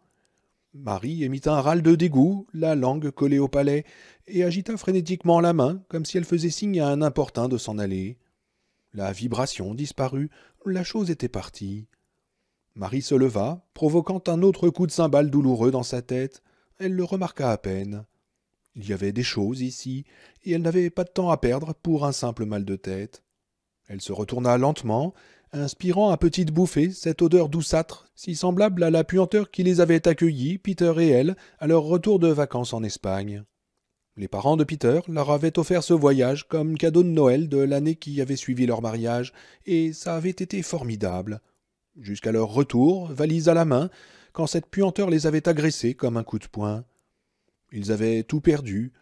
Marie émit un râle de dégoût, la langue collée au palais, et agita frénétiquement la main, comme si elle faisait signe à un importun de s'en aller. La vibration disparut, la chose était partie. Marie se leva, provoquant un autre coup de cymbale douloureux dans sa tête. Elle le remarqua à peine. Il y avait des choses ici, et elle n'avait pas de temps à perdre pour un simple mal de tête. Elle se retourna lentement, inspirant à petites bouffées cette odeur douceâtre, si semblable à la puanteur qui les avait accueillis, Peter et elle, à leur retour de vacances en Espagne. Les parents de Peter leur avaient offert ce voyage comme cadeau de Noël de l'année qui avait suivi leur mariage, et ça avait été formidable. Jusqu'à leur retour, valise à la main, quand cette puanteur les avait agressés comme un coup de poing. Ils avaient tout perdu.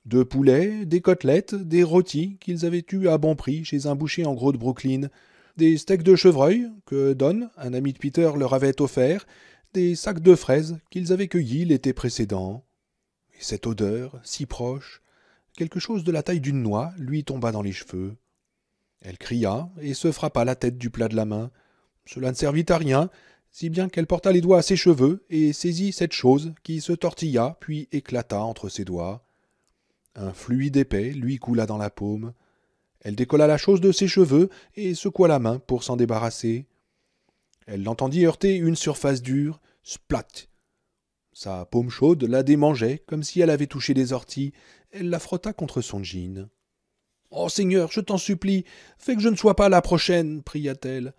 2 poulets, des côtelettes, des rôtis qu'ils avaient eus à bon prix chez un boucher en gros de Brooklyn, des steaks de chevreuil que Don, un ami de Peter, leur avait offert, des sacs de fraises qu'ils avaient cueillis l'été précédent. Et cette odeur, si proche, quelque chose de la taille d'une noix lui tomba dans les cheveux. Elle cria et se frappa la tête du plat de la main. Cela ne servit à rien, si bien qu'elle porta les doigts à ses cheveux et saisit cette chose qui se tortilla puis éclata entre ses doigts. Un fluide épais lui coula dans la paume. Elle décolla la chose de ses cheveux et secoua la main pour s'en débarrasser. Elle l'entendit heurter une surface dure, splat. Sa paume chaude la démangeait comme si elle avait touché des orties. Elle la frotta contre son jean. « Oh Seigneur, je t'en supplie, fais que je ne sois pas la prochaine, pria-t-elle.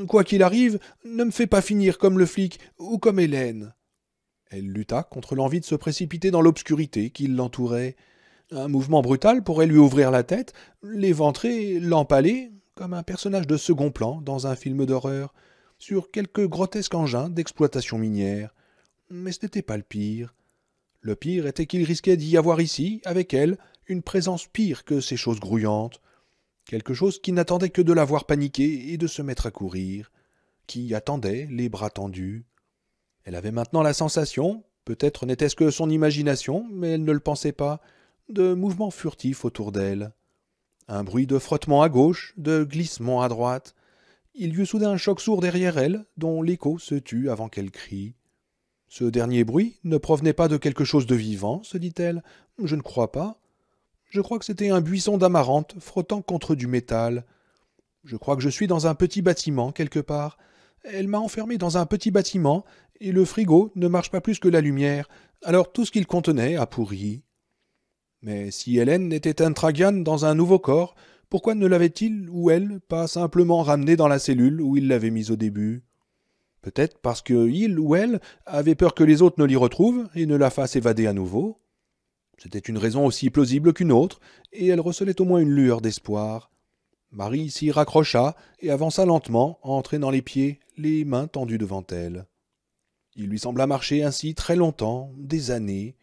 Quoi qu'il arrive, ne me fais pas finir comme le flic ou comme Hélène. Elle lutta contre l'envie de se précipiter dans l'obscurité qui l'entourait. Un mouvement brutal pourrait lui ouvrir la tête, l'éventrer, l'empaler, comme un personnage de second plan dans un film d'horreur, sur quelque grotesque engin d'exploitation minière. Mais ce n'était pas le pire. Le pire était qu'il risquait d'y avoir ici, avec elle, une présence pire que ces choses grouillantes. Quelque chose qui n'attendait que de la voir paniquer et de se mettre à courir, qui attendait, les bras tendus. Elle avait maintenant la sensation, peut-être n'était-ce que son imagination, mais elle ne le pensait pas, de mouvements furtifs autour d'elle. Un bruit de frottement à gauche, de glissement à droite. Il y eut soudain un choc sourd derrière elle, dont l'écho se tut avant qu'elle crie. Ce dernier bruit ne provenait pas de quelque chose de vivant, se dit-elle. Je ne crois pas. Je crois que c'était un buisson d'amarante frottant contre du métal. Je crois que je suis dans un petit bâtiment, quelque part. Elle m'a enfermé dans un petit bâtiment, et le frigo ne marche pas plus que la lumière, alors tout ce qu'il contenait a pourri. Mais si Hélène était un Tragian dans un nouveau corps, pourquoi ne l'avait-il, ou elle, pas simplement ramené dans la cellule où il l'avait mise au début? Peut-être parce que il ou elle avait peur que les autres ne l'y retrouvent et ne la fassent évader à nouveau. C'était une raison aussi plausible qu'une autre, et elle recelait au moins une lueur d'espoir. Marie s'y raccrocha et avança lentement, entraînant les pieds, les mains tendues devant elle. Il lui sembla marcher ainsi très longtemps, des années.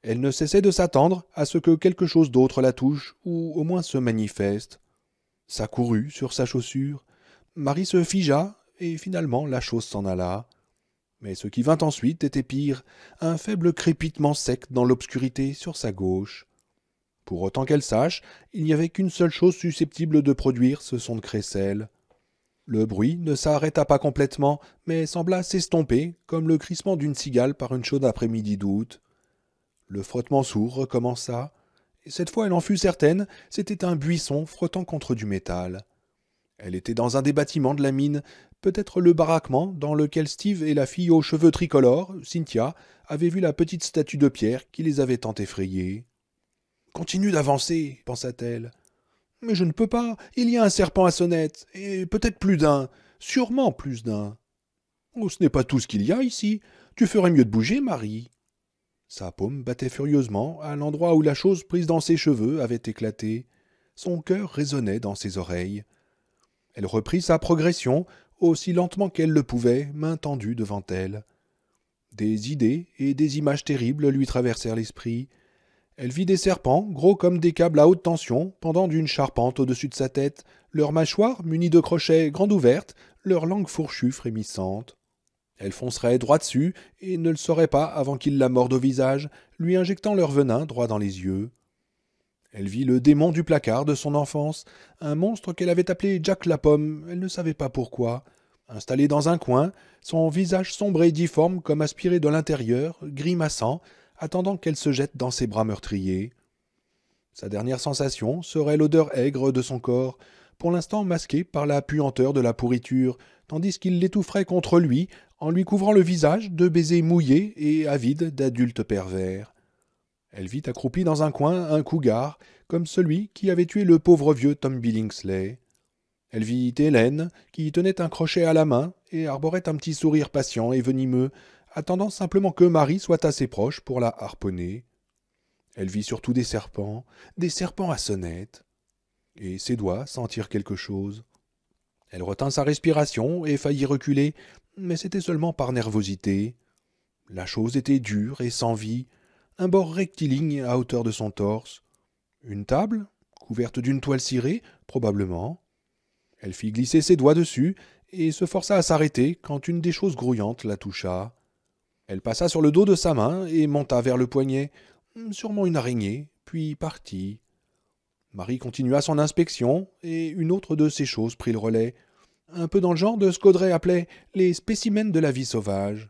Elle ne cessait de s'attendre à ce que quelque chose d'autre la touche, ou au moins se manifeste. Ça courut sur sa chaussure. Marie se figea, et finalement la chose s'en alla. Mais ce qui vint ensuite était pire, un faible crépitement sec dans l'obscurité sur sa gauche. Pour autant qu'elle sache, il n'y avait qu'une seule chose susceptible de produire ce son de crécelle. Le bruit ne s'arrêta pas complètement, mais sembla s'estomper, comme le crissement d'une cigale par une chaude après-midi d'août. Le frottement sourd recommença, et cette fois elle en fut certaine, c'était un buisson frottant contre du métal. Elle était dans un des bâtiments de la mine, peut-être le baraquement dans lequel Steve et la fille aux cheveux tricolores, Cynthia, avaient vu la petite statue de pierre qui les avait tant effrayés. « Continue d'avancer, pensa-t-elle. « Mais je ne peux pas, il y a un serpent à sonnette, et peut-être plus d'un, sûrement plus d'un. Oh, ce n'est pas tout ce qu'il y a ici, tu ferais mieux de bouger, Marie. » Sa paume battait furieusement à l'endroit où la chose prise dans ses cheveux avait éclaté. Son cœur résonnait dans ses oreilles. Elle reprit sa progression, aussi lentement qu'elle le pouvait, main tendue devant elle. Des idées et des images terribles lui traversèrent l'esprit. Elle vit des serpents, gros comme des câbles à haute tension, pendant d'une charpente au-dessus de sa tête, leurs mâchoires munies de crochets grandes ouvertes, leurs langues fourchues frémissantes. Elle foncerait droit dessus, et ne le saurait pas avant qu'ils la mordent au visage, lui injectant leur venin droit dans les yeux. Elle vit le démon du placard de son enfance, un monstre qu'elle avait appelé Jack la Pomme, elle ne savait pas pourquoi. Installé dans un coin, son visage sombre et difforme comme aspiré de l'intérieur, grimaçant, attendant qu'elle se jette dans ses bras meurtriers. Sa dernière sensation serait l'odeur aigre de son corps, pour l'instant masquée par la puanteur de la pourriture, tandis qu'il l'étoufferait contre lui, en lui couvrant le visage de baisers mouillés et avides d'adultes pervers. Elle vit accroupi dans un coin un cougar, comme celui qui avait tué le pauvre vieux Tom Billingsley. Elle vit Hélène, qui tenait un crochet à la main et arborait un petit sourire patient et venimeux, attendant simplement que Marie soit assez proche pour la harponner. Elle vit surtout des serpents à sonnette. Et ses doigts sentirent quelque chose. Elle retint sa respiration et faillit reculer, mais c'était seulement par nervosité. La chose était dure et sans vie, un bord rectiligne à hauteur de son torse. Une table, couverte d'une toile cirée, probablement. Elle fit glisser ses doigts dessus et se força à s'arrêter quand une des choses grouillantes la toucha. Elle passa sur le dos de sa main et monta vers le poignet, sûrement une araignée, puis partit. Marie continua son inspection, et une autre de ces choses prit le relais, un peu dans le genre de ce qu'Audrey appelait les spécimens de la vie sauvage.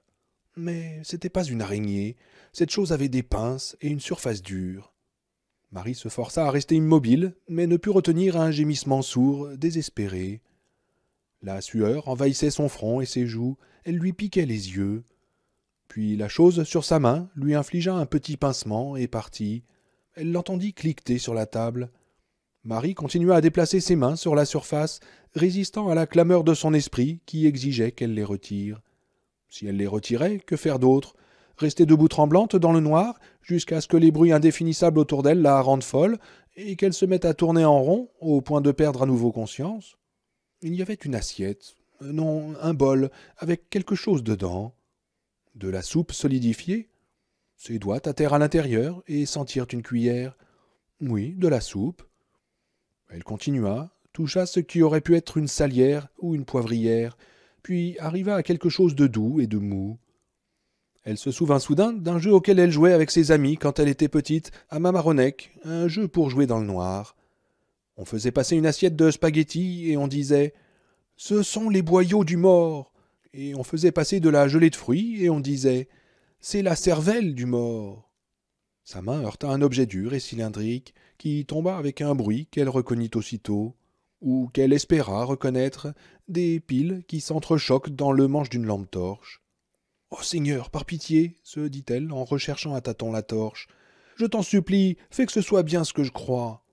Mais c'était pas une araignée, cette chose avait des pinces et une surface dure. Marie se força à rester immobile, mais ne put retenir un gémissement sourd, désespéré. La sueur envahissait son front et ses joues, elle lui piquait les yeux. Puis la chose sur sa main lui infligea un petit pincement et partit. Elle l'entendit cliqueter sur la table. Marie continua à déplacer ses mains sur la surface, résistant à la clameur de son esprit qui exigeait qu'elle les retire. Si elle les retirait, que faire d'autre? Rester debout tremblante dans le noir, jusqu'à ce que les bruits indéfinissables autour d'elle la rendent folle, et qu'elle se mette à tourner en rond, au point de perdre à nouveau conscience? Il y avait une assiette, non, un bol, avec quelque chose dedans. De la soupe solidifiée? Ses doigts tâtèrent à l'intérieur et sentirent une cuillère. Oui, de la soupe. Elle continua, toucha ce qui aurait pu être une salière ou une poivrière, puis arriva à quelque chose de doux et de mou. Elle se souvint soudain d'un jeu auquel elle jouait avec ses amis quand elle était petite, à Mamaroneck, un jeu pour jouer dans le noir. On faisait passer une assiette de spaghettis et on disait « Ce sont les boyaux du mort !» Et on faisait passer de la gelée de fruits et on disait « C'est la cervelle du mort !» Sa main heurta un objet dur et cylindrique qui tomba avec un bruit qu'elle reconnut aussitôt, ou qu'elle espéra reconnaître, des piles qui s'entrechoquent dans le manche d'une lampe torche. « Oh Seigneur, par pitié, se dit-elle en recherchant à tâtons la torche, je t'en supplie, fais que ce soit bien ce que je crois. »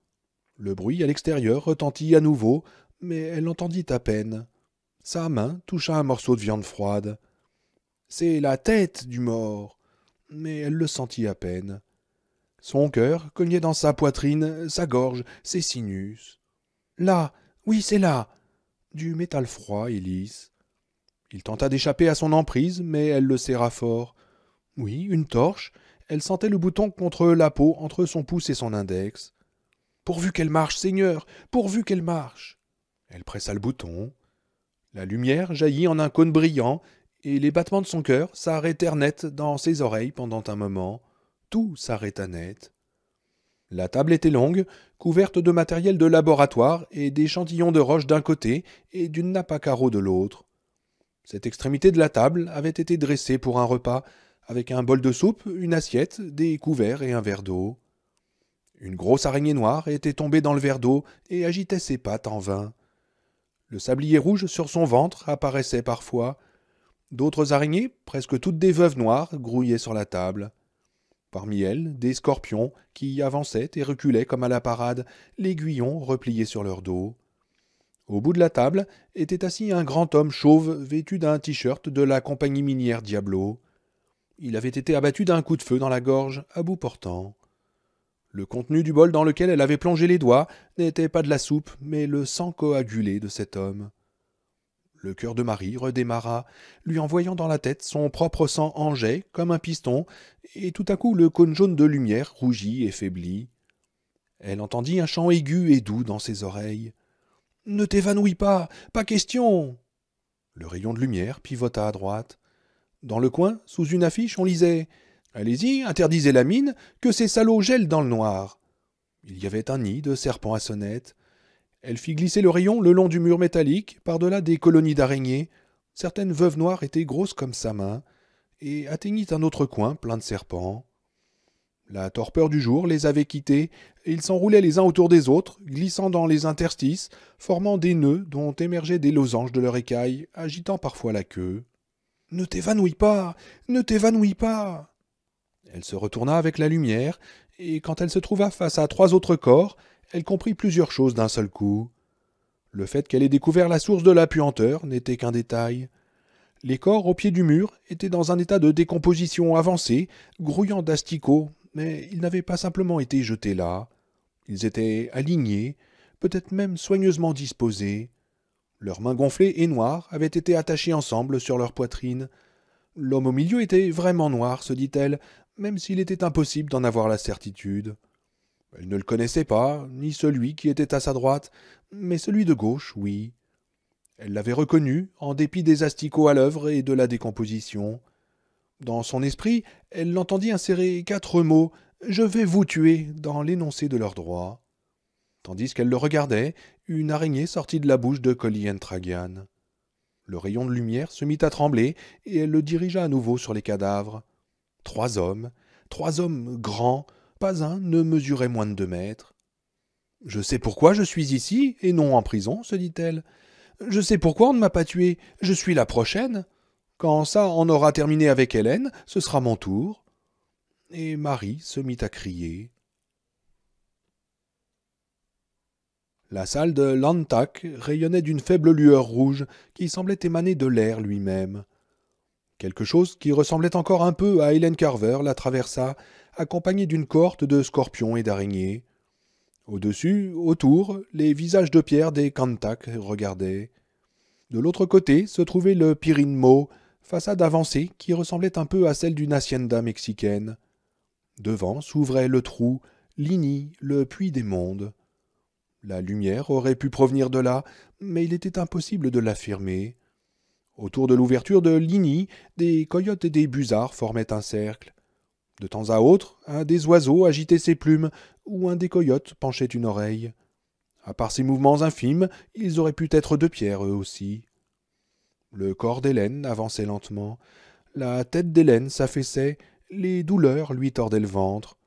Le bruit à l'extérieur retentit à nouveau, mais elle l'entendit à peine. Sa main toucha un morceau de viande froide. C'est la tête du mort, mais elle le sentit à peine. Son cœur cognait dans sa poitrine, sa gorge, ses sinus. Là, oui, c'est là. Du métal froid et lisse. Il tenta d'échapper à son emprise, mais elle le serra fort. Oui, une torche. Elle sentait le bouton contre la peau entre son pouce et son index. Pourvu qu'elle marche, Seigneur, pourvu qu'elle marche. Elle pressa le bouton. La lumière jaillit en un cône brillant, et les battements de son cœur s'arrêtèrent net dans ses oreilles pendant un moment. Tout s'arrêta net. La table était longue, couverte de matériel de laboratoire et d'échantillons de roche d'un côté et d'une nappe à carreaux de l'autre. Cette extrémité de la table avait été dressée pour un repas, avec un bol de soupe, une assiette, des couverts et un verre d'eau. Une grosse araignée noire était tombée dans le verre d'eau et agitait ses pattes en vain. Le sablier rouge sur son ventre apparaissait parfois. D'autres araignées, presque toutes des veuves noires, grouillaient sur la table. Parmi elles, des scorpions qui avançaient et reculaient comme à la parade, l'aiguillon replié sur leur dos. Au bout de la table était assis un grand homme chauve vêtu d'un t-shirt de la compagnie minière Diablo. Il avait été abattu d'un coup de feu dans la gorge, à bout portant. Le contenu du bol dans lequel elle avait plongé les doigts n'était pas de la soupe, mais le sang coagulé de cet homme. Le cœur de Marie redémarra, lui envoyant dans la tête son propre sang en jet, comme un piston, et tout à coup le cône jaune de lumière rougit et faiblit. Elle entendit un chant aigu et doux dans ses oreilles. « Ne t'évanouis pas, pas question !» Le rayon de lumière pivota à droite. Dans le coin, sous une affiche, on lisait « Allez-y, interdisez la mine, que ces salauds gèlent dans le noir !» Il y avait un nid de serpents à sonnette. Elle fit glisser le rayon le long du mur métallique, par-delà des colonies d'araignées. Certaines veuves noires étaient grosses comme sa main, et atteignit un autre coin plein de serpents. La torpeur du jour les avait quittés, et ils s'enroulaient les uns autour des autres, glissant dans les interstices, formant des nœuds dont émergeaient des losanges de leur écaille, agitant parfois la queue. « Ne t'évanouis pas, ne t'évanouis pas !» Elle se retourna avec la lumière, et quand elle se trouva face à 3 autres corps, elle comprit plusieurs choses d'un seul coup. Le fait qu'elle ait découvert la source de la puanteur n'était qu'un détail. Les corps au pied du mur étaient dans un état de décomposition avancée, grouillant d'asticots, mais ils n'avaient pas simplement été jetés là. Ils étaient alignés, peut-être même soigneusement disposés. Leurs mains gonflées et noires avaient été attachées ensemble sur leur poitrine. L'homme au milieu était vraiment noir, se dit-elle, même s'il était impossible d'en avoir la certitude. Elle ne le connaissait pas, ni celui qui était à sa droite, mais celui de gauche, oui. Elle l'avait reconnu, en dépit des asticots à l'œuvre et de la décomposition. Dans son esprit, elle l'entendit insérer 4 mots « Je vais vous tuer » dans l'énoncé de leurs droits. Tandis qu'elle le regardait, une araignée sortit de la bouche de Colly Tragan. Le rayon de lumière se mit à trembler, et elle le dirigea à nouveau sur les cadavres. 3 hommes grands, pas un ne mesurait moins de 2 mètres. « Je sais pourquoi je suis ici, et non en prison, » se dit-elle. « Je sais pourquoi on ne m'a pas tué, je suis la prochaine. Quand ça en aura terminé avec Hélène, ce sera mon tour. » Et Marie se mit à crier. La salle de Lantak rayonnait d'une faible lueur rouge qui semblait émaner de l'air lui-même. Quelque chose qui ressemblait encore un peu à Hélène Carver la traversa, accompagnée d'une cohorte de scorpions et d'araignées. Au-dessus, autour, les visages de pierre des Kantak regardaient. De l'autre côté se trouvait le Pirinmo, façade avancée qui ressemblait un peu à celle d'une hacienda mexicaine. Devant s'ouvrait le trou, l'Ini, le puits des mondes. La lumière aurait pu provenir de là, mais il était impossible de l'affirmer. Autour de l'ouverture de l'Ini, des coyotes et des busards formaient un cercle. De temps à autre, un des oiseaux agitait ses plumes, ou un des coyotes penchait une oreille. À part ces mouvements infimes, ils auraient pu être de pierre eux aussi. Le corps d'Hélène avançait lentement. La tête d'Hélène s'affaissait, les douleurs lui tordaient le ventre.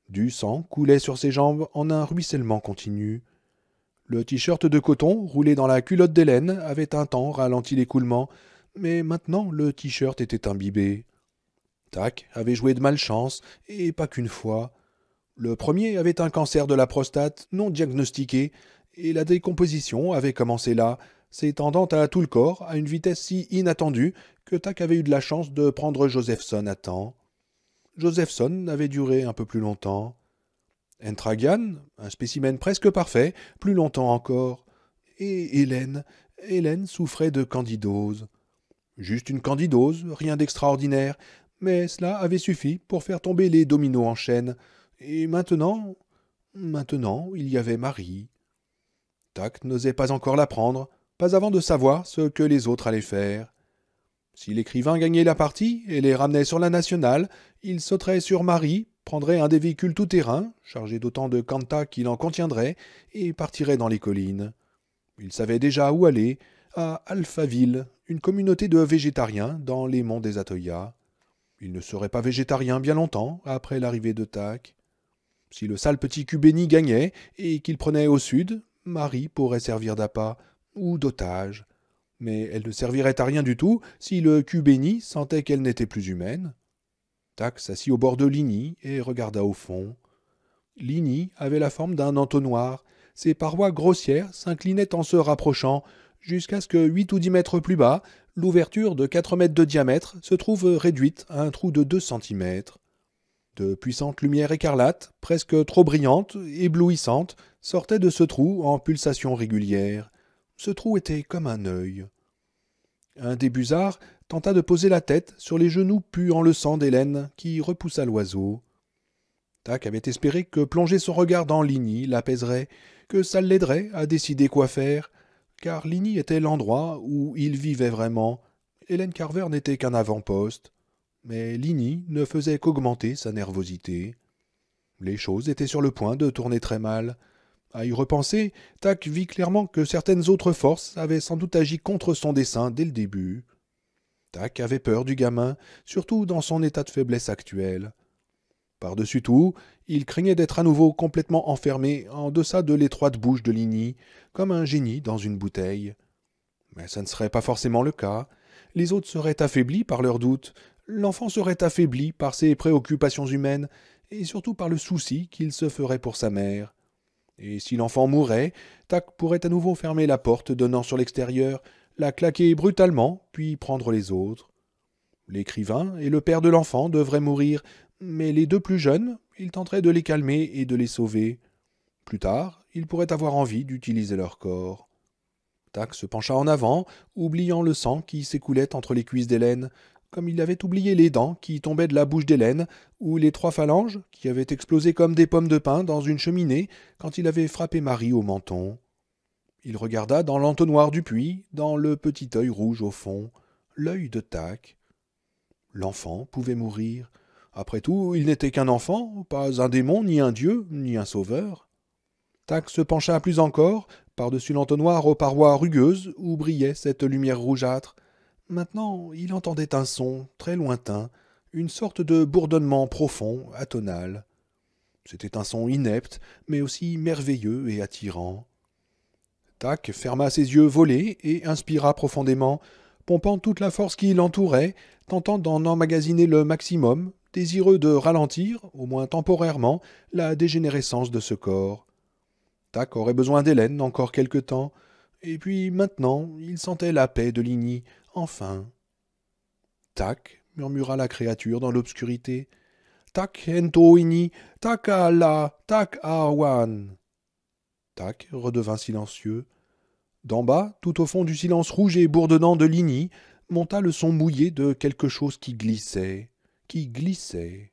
Du sang coulait sur ses jambes en un ruissellement continu. Le t-shirt de coton roulé dans la culotte d'Hélène avait un temps ralenti l'écoulement, mais maintenant le t-shirt était imbibé. Tak avait joué de malchance, et pas qu'une fois. Le premier avait un cancer de la prostate non diagnostiqué, et la décomposition avait commencé là, s'étendant à tout le corps à une vitesse si inattendue que Tak avait eu de la chance de prendre Josephson à temps. Josephson avait duré un peu plus longtemps. Entragan, un spécimen presque parfait, plus longtemps encore. Et Hélène souffrait de candidose. Juste une candidose, rien d'extraordinaire, mais cela avait suffi pour faire tomber les dominos en chaîne. Et maintenant, il y avait Marie. Tak n'osait pas encore la prendre. pas avant de savoir ce que les autres allaient faire. Si l'écrivain gagnait la partie et les ramenait sur la nationale, il sauterait sur Marie, prendrait un des véhicules tout-terrain, chargé d'autant de quanta qu'il en contiendrait, et partirait dans les collines. Il savait déjà où aller, à Alphaville, une communauté de végétariens dans les monts des Atoyas. Il ne serait pas végétarien bien longtemps après l'arrivée de Tak. Si le sale petit Cubéni gagnait et qu'il prenait au sud, Marie pourrait servir d'appât ou d'otage. Mais elle ne servirait à rien du tout si le Cubéni sentait qu'elle n'était plus humaine. Tak s'assit au bord de Ligny et regarda au fond. Ligny avait la forme d'un entonnoir. Ses parois grossières s'inclinaient en se rapprochant, jusqu'à ce que 8 ou 10 mètres plus bas, l'ouverture de 4 mètres de diamètre se trouve réduite à un trou de 2 centimètres. De puissantes lumières écarlates, presque trop brillantes, éblouissantes, sortaient de ce trou en pulsations régulières. Ce trou était comme un œil. Un des busards tenta de poser la tête sur les genoux puant le sang d'Hélène, qui repoussa l'oiseau. Tak avait espéré que plonger son regard dans Ligny l'apaiserait, que ça l'aiderait à décider quoi faire, car Ligny était l'endroit où il vivait vraiment. Hélène Carver n'était qu'un avant-poste. Mais Ligny ne faisait qu'augmenter sa nervosité. Les choses étaient sur le point de tourner très mal. À y repenser, Tak vit clairement que certaines autres forces avaient sans doute agi contre son dessein dès le début. Tak avait peur du gamin, surtout dans son état de faiblesse actuel. Par-dessus tout, il craignait d'être à nouveau complètement enfermé en deçà de l'étroite bouche de Ligny, comme un génie dans une bouteille. Mais ce ne serait pas forcément le cas. Les autres seraient affaiblis par leurs doutes, l'enfant serait affaibli par ses préoccupations humaines, et surtout par le souci qu'il se ferait pour sa mère. Et si l'enfant mourait, Tak pourrait à nouveau fermer la porte donnant sur l'extérieur, la claquer brutalement, puis prendre les autres. L'écrivain et le père de l'enfant devraient mourir, mais les deux plus jeunes, il tenterait de les calmer et de les sauver. Plus tard, il pourrait avoir envie d'utiliser leur corps. Tak se pencha en avant, oubliant le sang qui s'écoulait entre les cuisses d'Hélène, comme il avait oublié les dents qui tombaient de la bouche d'Hélène, ou les 3 phalanges qui avaient explosé comme des pommes de pin dans une cheminée quand il avait frappé Marie au menton. Il regarda dans l'entonnoir du puits, dans le petit œil rouge au fond, l'œil de Tak. L'enfant pouvait mourir. Après tout, il n'était qu'un enfant, pas un démon, ni un dieu, ni un sauveur. Tak se pencha plus encore, par-dessus l'entonnoir aux parois rugueuses où brillait cette lumière rougeâtre. Maintenant, il entendait un son très lointain, une sorte de bourdonnement profond, atonal. C'était un son inepte, mais aussi merveilleux et attirant. Tak ferma ses yeux volés et inspira profondément, pompant toute la force qui l'entourait, tentant d'en emmagasiner le maximum, désireux de ralentir, au moins temporairement, la dégénérescence de ce corps. Tak aurait besoin d'Hélène encore quelque temps, et puis maintenant il sentait la paix de Ligny, enfin. Tak, murmura la créature dans l'obscurité. Tak ento ini, tak a la, tak a wan. Tak redevint silencieux. D'en bas, tout au fond du silence rouge et bourdonnant de Ligny, monta le son mouillé de quelque chose qui glissait, qui glissait.